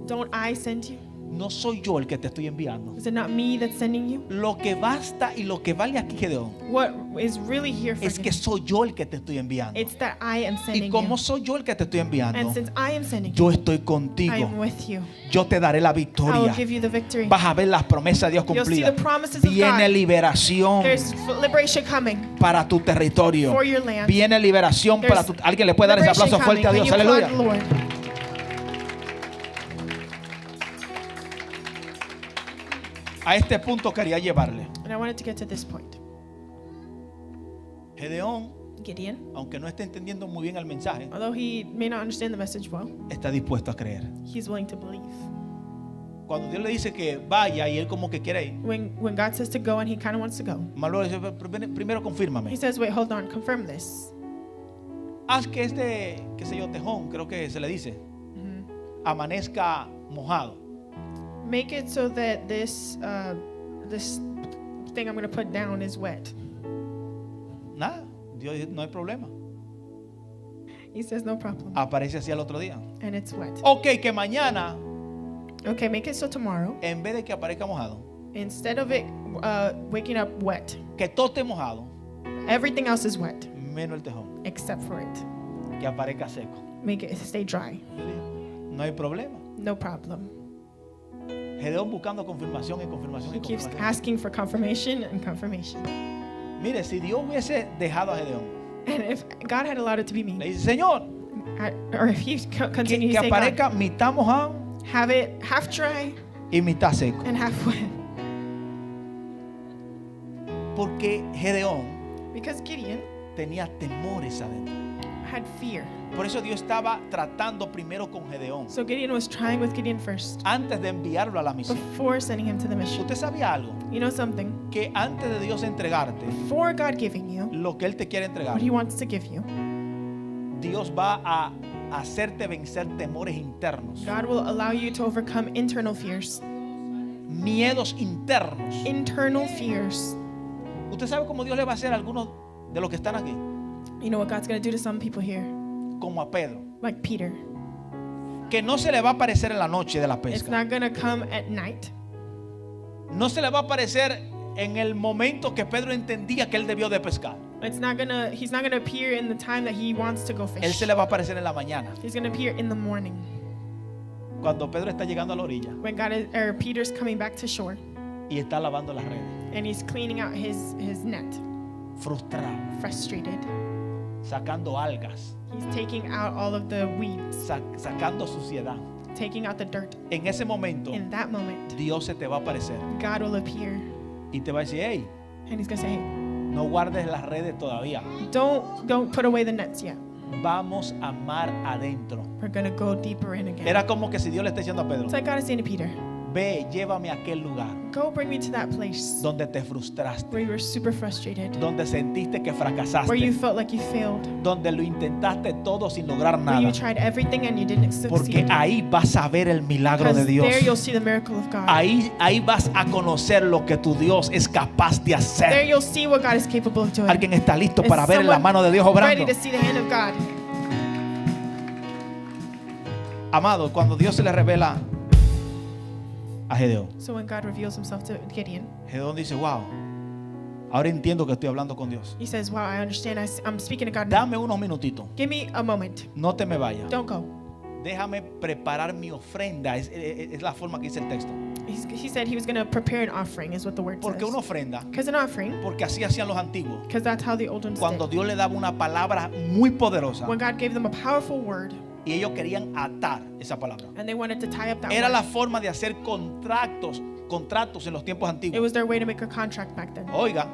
Don't I send you? No soy yo el que te estoy enviando. Is it not me that's sending you? Lo que basta y lo que vale aquí, Gedeón, What is really here for es que Gideon? soy yo el que te estoy enviando. It's that I am Y sending como you. soy yo el que te estoy enviando, And since I am sending yo you, estoy I contigo. am with you. Yo te daré la I will victoria. give you the victory. Vas a ver las promesas de Dios You'll see cumplidas. the promises of Viene God. liberación There's liberation coming para tu territorio. for your land. Viene liberación para There's tu... Alguien le puede dar ese liberation aplauso fuerte a coming Dios. when you Aleluya. applaud the Lord. A este punto quería llevarle. And I wanted to get to this point. Gedeón, Gideon, aunque no esté entendiendo muy bien el mensaje, although he may not understand the message well, está dispuesto a creer. he's willing to believe. Cuando Dios le dice que vaya y él como que quiere ir, When God says to go and he kind of wants to go, Malo dice, primero he confírmame. says, wait, hold on, confirm this. Haz que este, qué sé yo, tejón, creo que se le dice, amanezca mojado. Make it so that this thing I'm going to put down is wet. Nada, Dios dice, no hay problema. He says, no problem. Aparece así al otro día. And it's wet. Ok, que mañana, Okay, make it so tomorrow, en vez de que aparezca mojado, instead of it waking up wet, que todo esté mojado, everything else is wet menos el tejón, except for it. que aparezca seco. Make it stay dry. No hay problema. No problem. Gedeón buscando confirmación y confirmación He y keeps confirmación. asking for confirmation and confirmation. Mire, si Dios hubiese dejado a Gedeón, And if God had allowed it to be le me, dice, Señor, or if he continued que to say, God, aparezca mitad mojado have it half dry y mitad seco. and half wet. Porque Gedeón Because Gideon tenía temores adentro. had fear. Por eso Dios estaba tratando primero con Gedeón So Gideon was trying with Gideon first antes de enviarlo a la misión. before sending him to the mission. ¿Usted sabía algo? You know something? Que antes de Dios entregarte For God giving you lo que Él te quiere entregar, what he wants to give you, Dios va a hacerte vencer temores internos, God will allow you to overcome internal fears. miedos internos. Internal fears. ¿Usted sabe cómo Dios le va a hacer a algunos de los que están aquí? You know what God's going to do to some people here? Como a Pedro, Like Peter. que no se le va a aparecer en la noche de la It's pesca. not going to come at night. No se le va a aparecer en el momento que Pedro entendía que él debió de pescar. He's not going to appear in the time that he wants to go Él fish. se le va a aparecer en la mañana, He's going to appear in the morning cuando Pedro está llegando a la orilla when Peter's coming back to shore y está lavando las redes, and he's cleaning out his net, frustrado, frustrated. sacando algas, He's taking out all of the weeds, sacando suciedad. taking out the dirt. En ese momento, In that moment, Dios se te va a aparecer God will appear y te va a decir, hey, and he's going to say, hey, no guardes las redes todavía. don't put away the nets yet. Vamos a mar adentro. We're going to go deeper in again. Era como que si Dios le está diciendo a Pedro, It's like God is saying to Peter, ve, llévame a aquel lugar go bring me to that place donde te frustraste, where you were super frustrated, donde sentiste que where you fracasaste, felt like you failed, donde lo intentaste todo sin lograr where nada. you tried everything and you didn't Porque succeed. ahí vas a ver el milagro de Because Dios. there you'll see the miracle of God. Ahí vas a conocer lo que tu Dios es capaz de There hacer. you'll see what God is capable of doing. Alguien está listo Is para ver la someone mano de Dios ready obrando. to see the hand of God? Amado, cuando Dios se le revela a Gedeón, So when God reveals himself to Gideon, Gedeón dice, wow, ahora entiendo que estoy hablando con Dios. he says, wow, I understand. I'm speaking to God now. Dame unos minutitos, Give me a moment. no te me vayas. Don't go. Déjame preparar mi ofrenda. Es la forma que dice el texto. He said he was going to prepare an offering, is what the word Porque una says. ofrenda, Because an offering, porque así hacían los antiguos. because that's how the old ones Cuando did. Dios le daba una palabra muy poderosa When God gave them a powerful word y ellos querían atar esa palabra. and they wanted to tie up that Era word, la forma de hacer contratos en los tiempos it antiguos. was their way to make a contract back then. Oiga,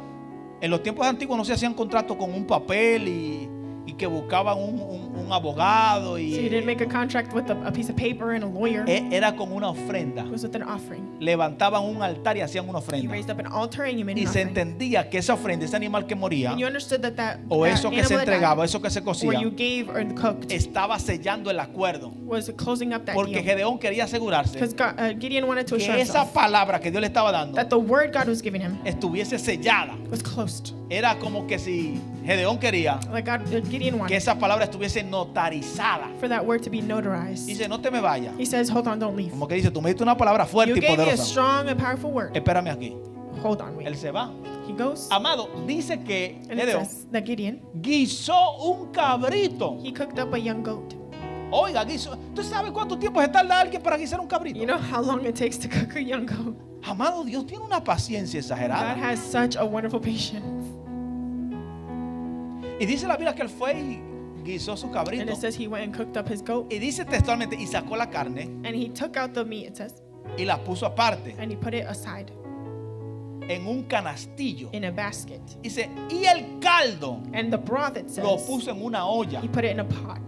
en los tiempos antiguos no se hacían contratos con un papel y que buscaban un abogado So you didn't y make a contract with a piece of paper and a lawyer. era con una ofrenda. It was with an offering. Levantaban un altar y hacían una You ofrenda. raised up an altar and you made Y an se offering. entendía que esa ofrenda, ese animal que moría, And you understood that o eso que se animal that entregaba, died, eso que se or cocía, you gave or cooked, estaba sellando el acuerdo. was closing up that Porque deal. Gedeón quería asegurarse Because Gideon wanted to assure que esa himself palabra que Dios le estaba dando that the word God was giving him estuviese sellada. was closed. Era como que si Gedeón quería Like Gideon que wanted esa palabra estuviese notarizada. for that word to be notarized. Dice, no te me vayas. He says, hold on, don't leave. Como que dice, tú me diste una palabra You fuerte y gave me a poderosa. strong and powerful word. Espérame aquí. Hold on, Él wait. se va. He goes, Amado, dice que and it Gedeón says that Gideon, guisó un cabrito. he cooked up a young goat. Oiga, guisó. ¿Tú sabes cuánto tiempo se tarda alguien para guisar un cabrito? You know how long it takes to cook a young goat? Amado, Dios tiene una paciencia God exagerada. has such a wonderful patience. Y dice la Biblia que él fue y guisó su And cabrito. it says he went and cooked up his goat. Y dice textualmente, y sacó la carne And he took out the meat, it says, y la puso aparte. and he put it aside. en un canastillo. in a basket. Dice, y el caldo And the broth, it lo says, puso en una olla. he put it in a pot.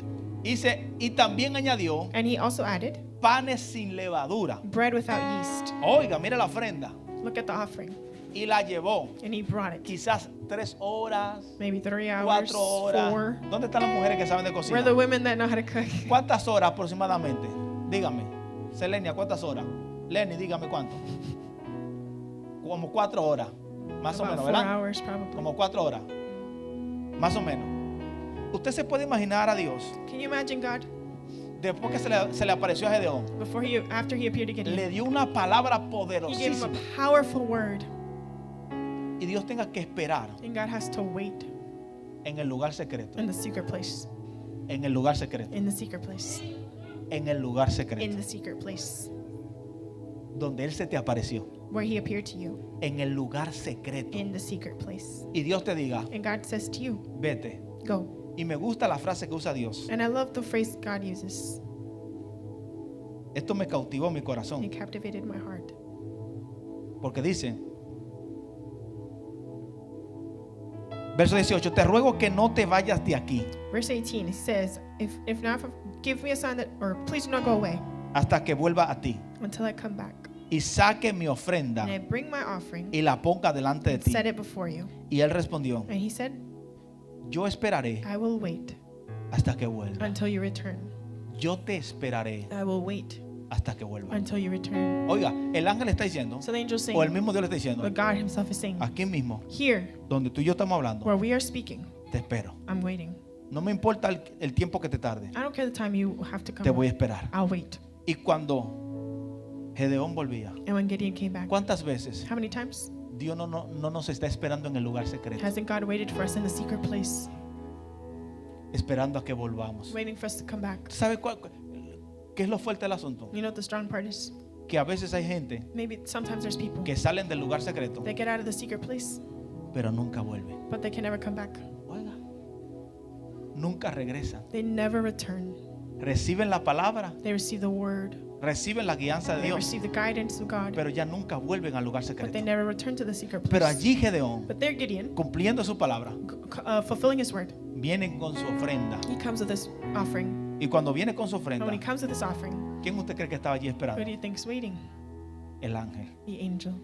Dice, y también añadió And he also added panes sin levadura. bread without yeast. Oiga, mira la ofrenda. Look at the offering. Y la llevó. And he brought it. Quizás 3 horas, Maybe 3 hours, 4 horas. 4. ¿Dónde están las mujeres que saben de Where cocina? are the women that know how to cook? ¿Cuántas horas aproximadamente? Dígame. Selenia, ¿cuántas horas? Lenny, dígame cuánto. Como 4 horas. Más o About menos, 4 ¿verdad? hours probably. Como 4 horas. Más o menos. Usted se puede imaginar a Dios Can you imagine God después que se le apareció a Gedeón. after he appeared to Gideon? Le dio una palabra He gave him poderosísima. a powerful word. Y Dios tenga que esperar And God has to wait en el lugar secreto. in the secret place. En el lugar secreto. In the secret place. En el lugar In secreto. the secret place. Donde Él se te apareció. Where he appeared to you. En el lugar secreto. In the secret place. Y Dios te diga, And God says to you, vete. go. Y me gusta la frase que usa Dios. And I love the phrase God uses. Esto me cautivó mi It corazón. captivated my heart. Porque dice, verso 18, te ruego que no te vayas de aquí Verse 18, he says, if not, give me a sign that, or please do not go away hasta que vuelva a ti until I come back. y saque mi ofrenda And I bring my offering y la ponga delante de and ti. set it before you. Y él respondió, And he said, yo esperaré I will wait hasta que vuelva. until you return. Yo te esperaré I will wait hasta que vuelva. until you return. Oiga, el ángel está diciendo, So the angel o el saying, mismo Dios le está diciendo, but God himself is saying, aquí mismo, here, donde tú y yo estamos hablando, where we are speaking, te espero. I'm waiting. No me importa el tiempo que te tarde, I don't care the time you have to come. te voy a esperar. I'll wait. Y cuando Gedeón volvía, And when Gideon came back, ¿cuántas veces how many times Dios no nos está esperando en el lugar secreto? hasn't God waited for us in the secret place, Esperando a que volvamos. waiting for us to come back? ¿Sabe qué es lo fuerte del asunto? You know what the strong part is? Que a veces hay gente Maybe sometimes there's people que salen del lugar secreto, that get out of the secret place, pero nunca vuelven. but they can never come back. Oiga, nunca regresan. They never return. Reciben la palabra, They receive the word. reciben la guianza de They Dios, receive the guidance of God, pero ya nunca vuelven al lugar but they secreto. never return to the secret place. Pero allí Gedeón, But there Gideon, cumpliendo su palabra, fulfilling his word, vienen con su ofrenda. he comes with this offering. Y cuando viene con su And ofrenda, when he comes with this offering, ¿quién usted cree que estaba allí who esperando? do you think's waiting? El ángel. The angel.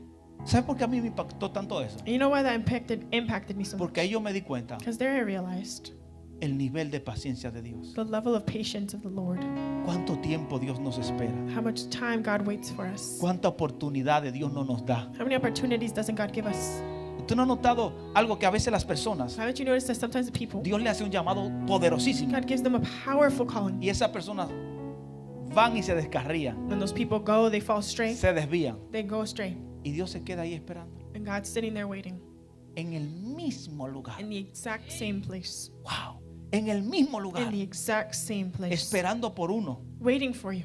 ¿Sabe por qué a mí me impactó tanto eso? And you know why that impacted me so much? Porque ahí yo me di cuenta Because there I realized el nivel de paciencia de Dios. the level of patience of the Lord. ¿Cuánto tiempo Dios nos espera? How much time God waits for us. ¿Cuánta oportunidad de Dios no nos da? How many opportunities doesn't God give us? ¿Usted no ha notado algo que a veces las personas, Haven't you noticed that sometimes the people, Dios le hace un llamado poderosísimo God gives them a powerful calling. y esas personas van y se descarrían, When those people go, they fall astray. se desvían They go astray. y Dios se queda ahí esperando And God's sitting there waiting en el mismo lugar? in the exact same place. Wow, en el mismo lugar, In the exact same place. esperando por uno. Waiting for you.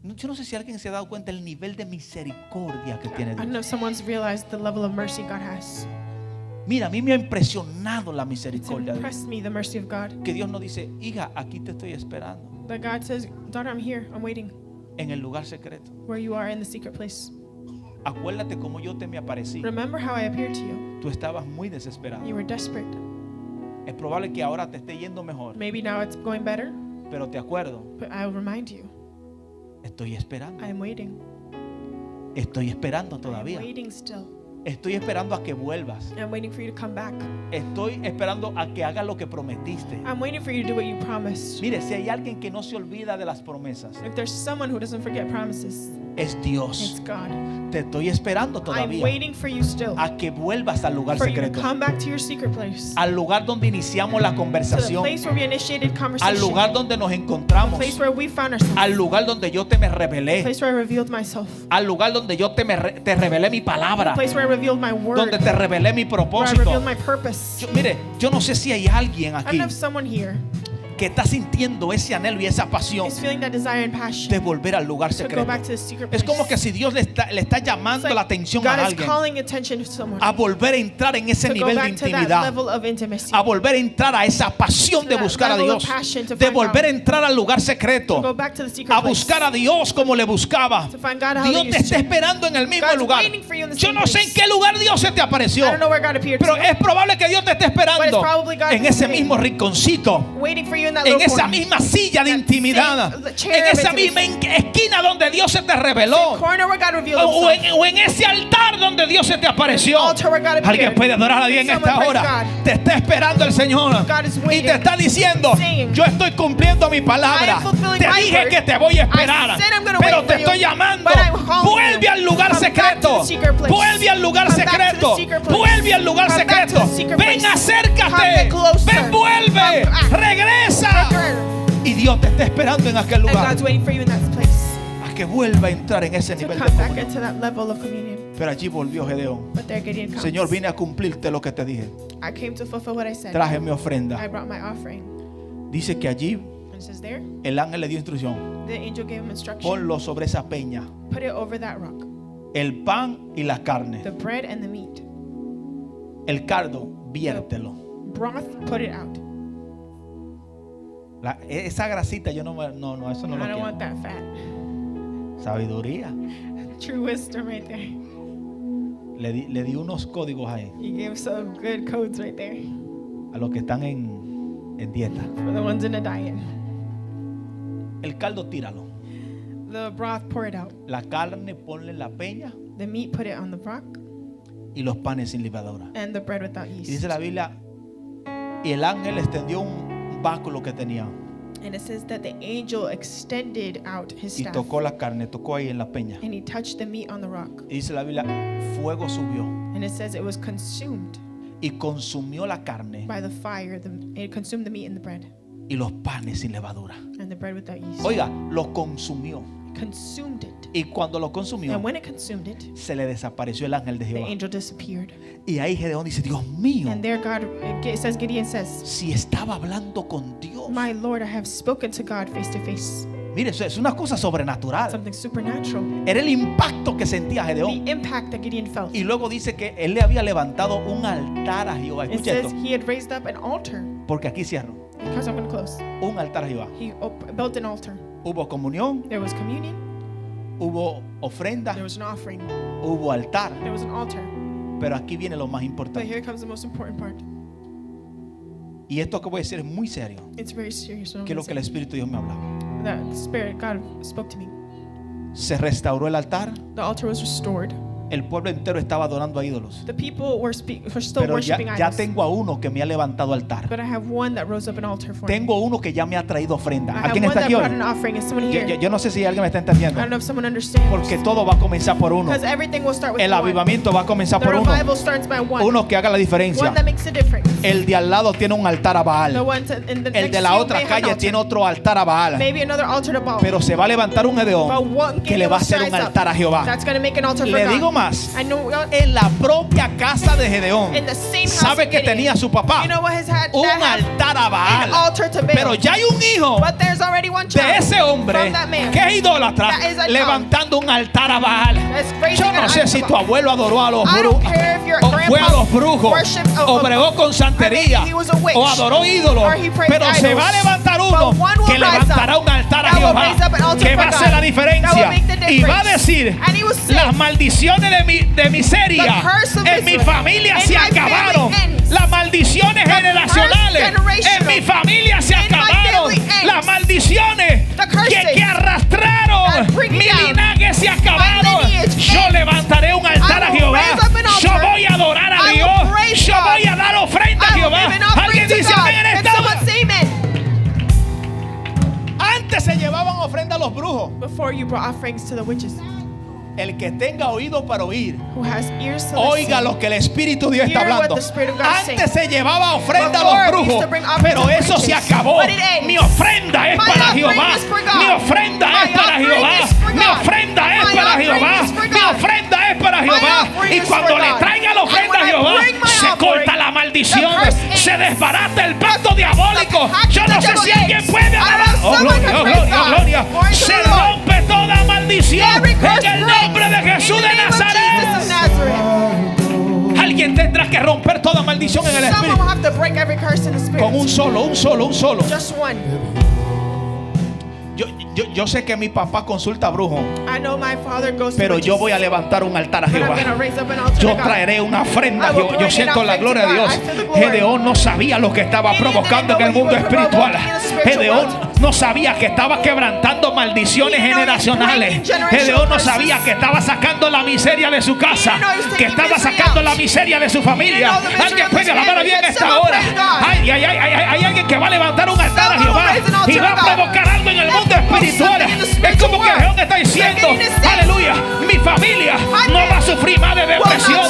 Yo no sé si alguien se ha dado cuenta el nivel de misericordia que tiene I don't know Dios. if someone's realized the level of mercy God has. Mira, a mí me ha impresionado la It's misericordia de Dios. impressed me, the mercy of God. Que Dios nos dice, hija, aquí te estoy esperando That God says, daughter, I'm here. I'm waiting. en el lugar secreto. Where you are in the secret place. Acuérdate cómo yo te me aparecí. Remember how I appeared to you. Tú estabas muy desesperado. You were desperate. Es probable que ahora te esté yendo mejor, Maybe now it's going better, pero te acuerdo, but I'll remind you, estoy esperando. I'm waiting. Estoy esperando I'm todavía. waiting still. Estoy esperando a que vuelvas. I'm waiting for you to come back. Estoy esperando a que hagas lo que prometiste. I'm waiting for you to do what you promised. Mire, si hay alguien que no se olvida de las promesas, If there's someone who doesn't forget promises, es it's Dios. God. Te estoy esperando I'm todavía waiting for you still. a que vuelvas al lugar For you to secreto, come back to your secret place. al lugar donde iniciamos la To the conversación, place where we initiated al conversation. lugar donde nos The encontramos, place where we found ourselves. al lugar donde yo te me The revelé, place where I revealed myself. al lugar donde yo te revelé mi palabra, The place where I revealed my word. donde te revelé mi Where I propósito. revealed my purpose. Mire, yo no sé si hay alguien I aquí don't have someone here que está sintiendo ese anhelo y esa pasión is feeling that desire and passion de volver al lugar to go secreto. back to the secret Es place. como que si Dios le está It's llamando like la atención God a is alguien calling attention to someone a volver a entrar en ese to go nivel de back to that intimidad, level of intimacy, a volver a entrar a esa pasión To de that buscar a level of Dios, passion to de find volver a God. entrar al lugar to go secreto, back to the secret a place, buscar a Dios como le buscaba. to find God how Dios they te used está to. esperando en el mismo God's lugar. waiting for you in the Yo same no sé en place. qué lugar Dios se te apareció, I don't know where God appeared pero to, es probable que Dios te esté But esperando it's probably God en ese visiting. mismo rinconcito, waiting for you in that en little esa corner. misma silla de That intimidad, same chair en of esa intimacy. misma esquina donde Dios se te reveló, Corner where God revealed o himself. o en ese altar donde Dios se te apareció. Altar where God appeared. Alguien puede adorar a Dios en Someone esta praise hora. God. Te está esperando el Señor God is y waiting, te está diciendo: saying, yo estoy cumpliendo mi I palabra. am fulfilling Te my dije word. que te voy a esperar, I said I'm gonna pero wait te for you, estoy llamando. but I'm calling Vuelve you. al lugar Come back to secreto. the secret place. Vuelve al lugar Come back to the secreto. secret place. Vuelve al lugar Come back to secreto. the secret Ven, place. acércate. Come get closer. Ven, vuelve. Come back. Regresa. Y Dios te está esperando en aquel And lugar God's waiting for you in that place a que vuelva a entrar en ese to nivel de come back comunión. into that level of communion. Pero allí volvió Gedeón. But there Gideon comes. Señor, vine a cumplirte lo que te dije. I came to fulfill what I said. Traje mi I ofrenda. brought my offering. Dice que allí And it says there, el ángel le dio instrucción: the angel gave him instruction. ponlo sobre esa peña, Put it over that rock. el pan y la carne, The bread and the meat. el caldo, viértelo. Broth, put it out. Esa grasita yo no, eso no I lo don't want quiero. that fat. Sabiduría. True wisdom right there. Le di unos códigos ahí You gave some good codes right there a los que están en dieta. for the ones in a diet. El caldo tíralo, The broth, pour it out. la carne ponle en la peña The meat, put it on the rock. y los panes sin levadura. And the bread without Y yeast. dice la Biblia, y el ángel extendió un báculo que tenía And it says that the angel extended out his y staff. tocó la carne, tocó ahí en la peña. And he touched the meat on the rock. Y dice la Biblia, fuego subió And it says it was consumed y consumió la carne by the fire. It consumed the meat and the bread. y los panes sin levadura. And the bread without yeast. Oiga, lo consumió. Consumed it. Y cuando lo consumió, And when it consumed it, se le desapareció el ángel de the Jehová. angel disappeared. Y ahí Gedeón dice: Dios mío, And there it says, Gideon says, si estaba hablando con Dios. my Lord, I have spoken to God face to face. Mire, eso es una cosa sobrenatural. Something supernatural. Era el impacto que sentía Gedeón. The impact that Gideon felt. Y luego dice que él le había levantado un altar a Jehová. It Escucha says esto, he had raised up an altar. porque aquí cierro. Because I'm going to close. Un altar a Jehová. He built an altar. Hubo comunión, There was communion. hubo ofrenda, There was an offering. hubo altar. There was an altar. Pero aquí viene lo más But importante. here comes the most important part. Y esto que voy a decir es muy serio. It's very serious. What I'm Que es lo gonna que el say. Espíritu de Dios me hablaba. The Spirit, God spoke to me. Se restauró el altar. The altar was restored. El pueblo entero estaba adorando a ídolos. The people were still Pero ya worshiping idols. tengo a uno que me ha levantado altar. But I have one that rose up an altar for me. Tengo uno que ya me ha traído ofrenda. I have ¿Alguien one está that aquí hoy? brought an offering. Is someone here? Yo no sé si alguien me está entendiendo. I don't know if someone understands. Porque todo va a comenzar por uno. Because everything will start with El one. avivamiento va a comenzar The por uno. revival starts by one. Uno que haga la diferencia. One that makes a difference. El de al lado tiene un altar a The Baal. one in the El next de la to you otra may have an calle altar. tiene otro altar a Baal. Maybe another altar to Baal. Pero se va a levantar un But Gedeón one que le va a hacer un altar a Jehová. That's going to make an altar for Le God. digo más. I know En la propia casa de Gedeón, in the same house sabe of que Gideon, tenía su papá you know what his had, un dad had? altar a Baal. An altar to Baal. Pero ya hay un hijo But there's already one de child ese hombre from that man que es idólatra that is a levantando un altar a Baal. that's raising Yo an no sé altar si to tu Baal. abuelo adoró a los I don't brujos, care if your o fue a grandpa los brujos, worshiped o bregó con santería, he was a witch, o adoró ídolos, or he praised pero se idols. va a levantar uno But one will que rise levantará up un altar a that will Jehová, raise up an altar que for va a hacer God, la diferencia that will make the y va a difference. decir: And he will say, las maldiciones de miseria The curse of en mi misery familia in se my family acabaron, ends. las maldiciones The generacionales curse generational en mi familia se in my acabaron, family ends. las maldiciones The curses que arrastraron that bring mi down linaje se acabaron. my lineage Yo ends. levantaré un altar I a will Jehová. raise up an altar. Yo voy a adorar a I will Dios. praise Yo God. voy a dar ofrenda a I will Jehová. give an offering Alguien to dice God. amén en And esta someone hora. say amen. Antes se llevaban ofrenda a los brujos. Before you brought offerings to the witches. El que tenga oído para oír, Who has ears to oiga listen. lo que el Espíritu de Dios está Hear what hablando. the Spirit of God is Antes saying. se llevaba ofrenda a Before, los we brujos, used to bring offerings pero to eso se witches. acabó. But it ends. Mi ofrenda es My para offering Jehová. is for God. Mi ofrenda My es para offering Jehová. is for Mi God. ofrenda es My para offering Jehová. is for Mi God. ofrenda es para My Jehová. offering Y is cuando for le God. traiga la And ofrenda when a I Jehová, bring my se offering, corta la maldición maldición, se desbarata el pacto diabólico. Yo no sé si alguien puede alabar. Oh, gloria, oh, gloria, oh, gloria. Se rompe toda maldición en el nombre de Jesús de Nazaret. Alguien tendrá que romper toda maldición en el espíritu. Con un solo. Just one. Yo sé que mi papá consulta a brujos, I know my father goes to pero yo witches, voy a levantar un altar a but I'm Jehová. gonna raise up an altar Yo to God. traeré una ofrenda a I will Jehová. Yo bring siento an la offering gloria to de God. Dios. I feel the glory. Gedeón no sabía lo que estaba provocando en el mundo espiritual. Gedeón no sabía que estaba quebrantando maldiciones generacionales. Gedeón no sabía que estaba sacando la miseria de su casa, que estaba sacando la miseria de su familia. Alguien puede alabar bien esta hora. Hay alguien que va a levantar un altar a Jehová y va a provocar algo en el mundo espiritual. Es como que Gedeón está diciendo, aleluya, mi familia no va a sufrir más de depresión,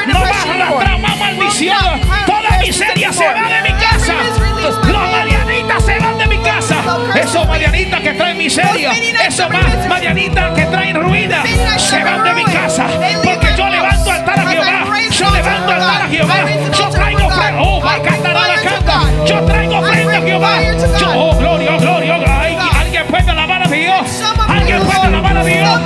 no va a arrastrar más maldición. Toda miseria se va de mi casa. Los marianitas se van de mi casa. Esos marianitas que traen miseria, esos marianitas que traen ruina, se van de mi casa. Porque yo levanto altar a Jehová. Yo levanto altar a Jehová. Yo traigo ofrenda. Oh, va a cantar a la canta. Yo traigo ofrenda a Jehová. Oh, gloria, oh, gloria. Alguien puede alabar a Dios. Alguien puede alabar a Dios.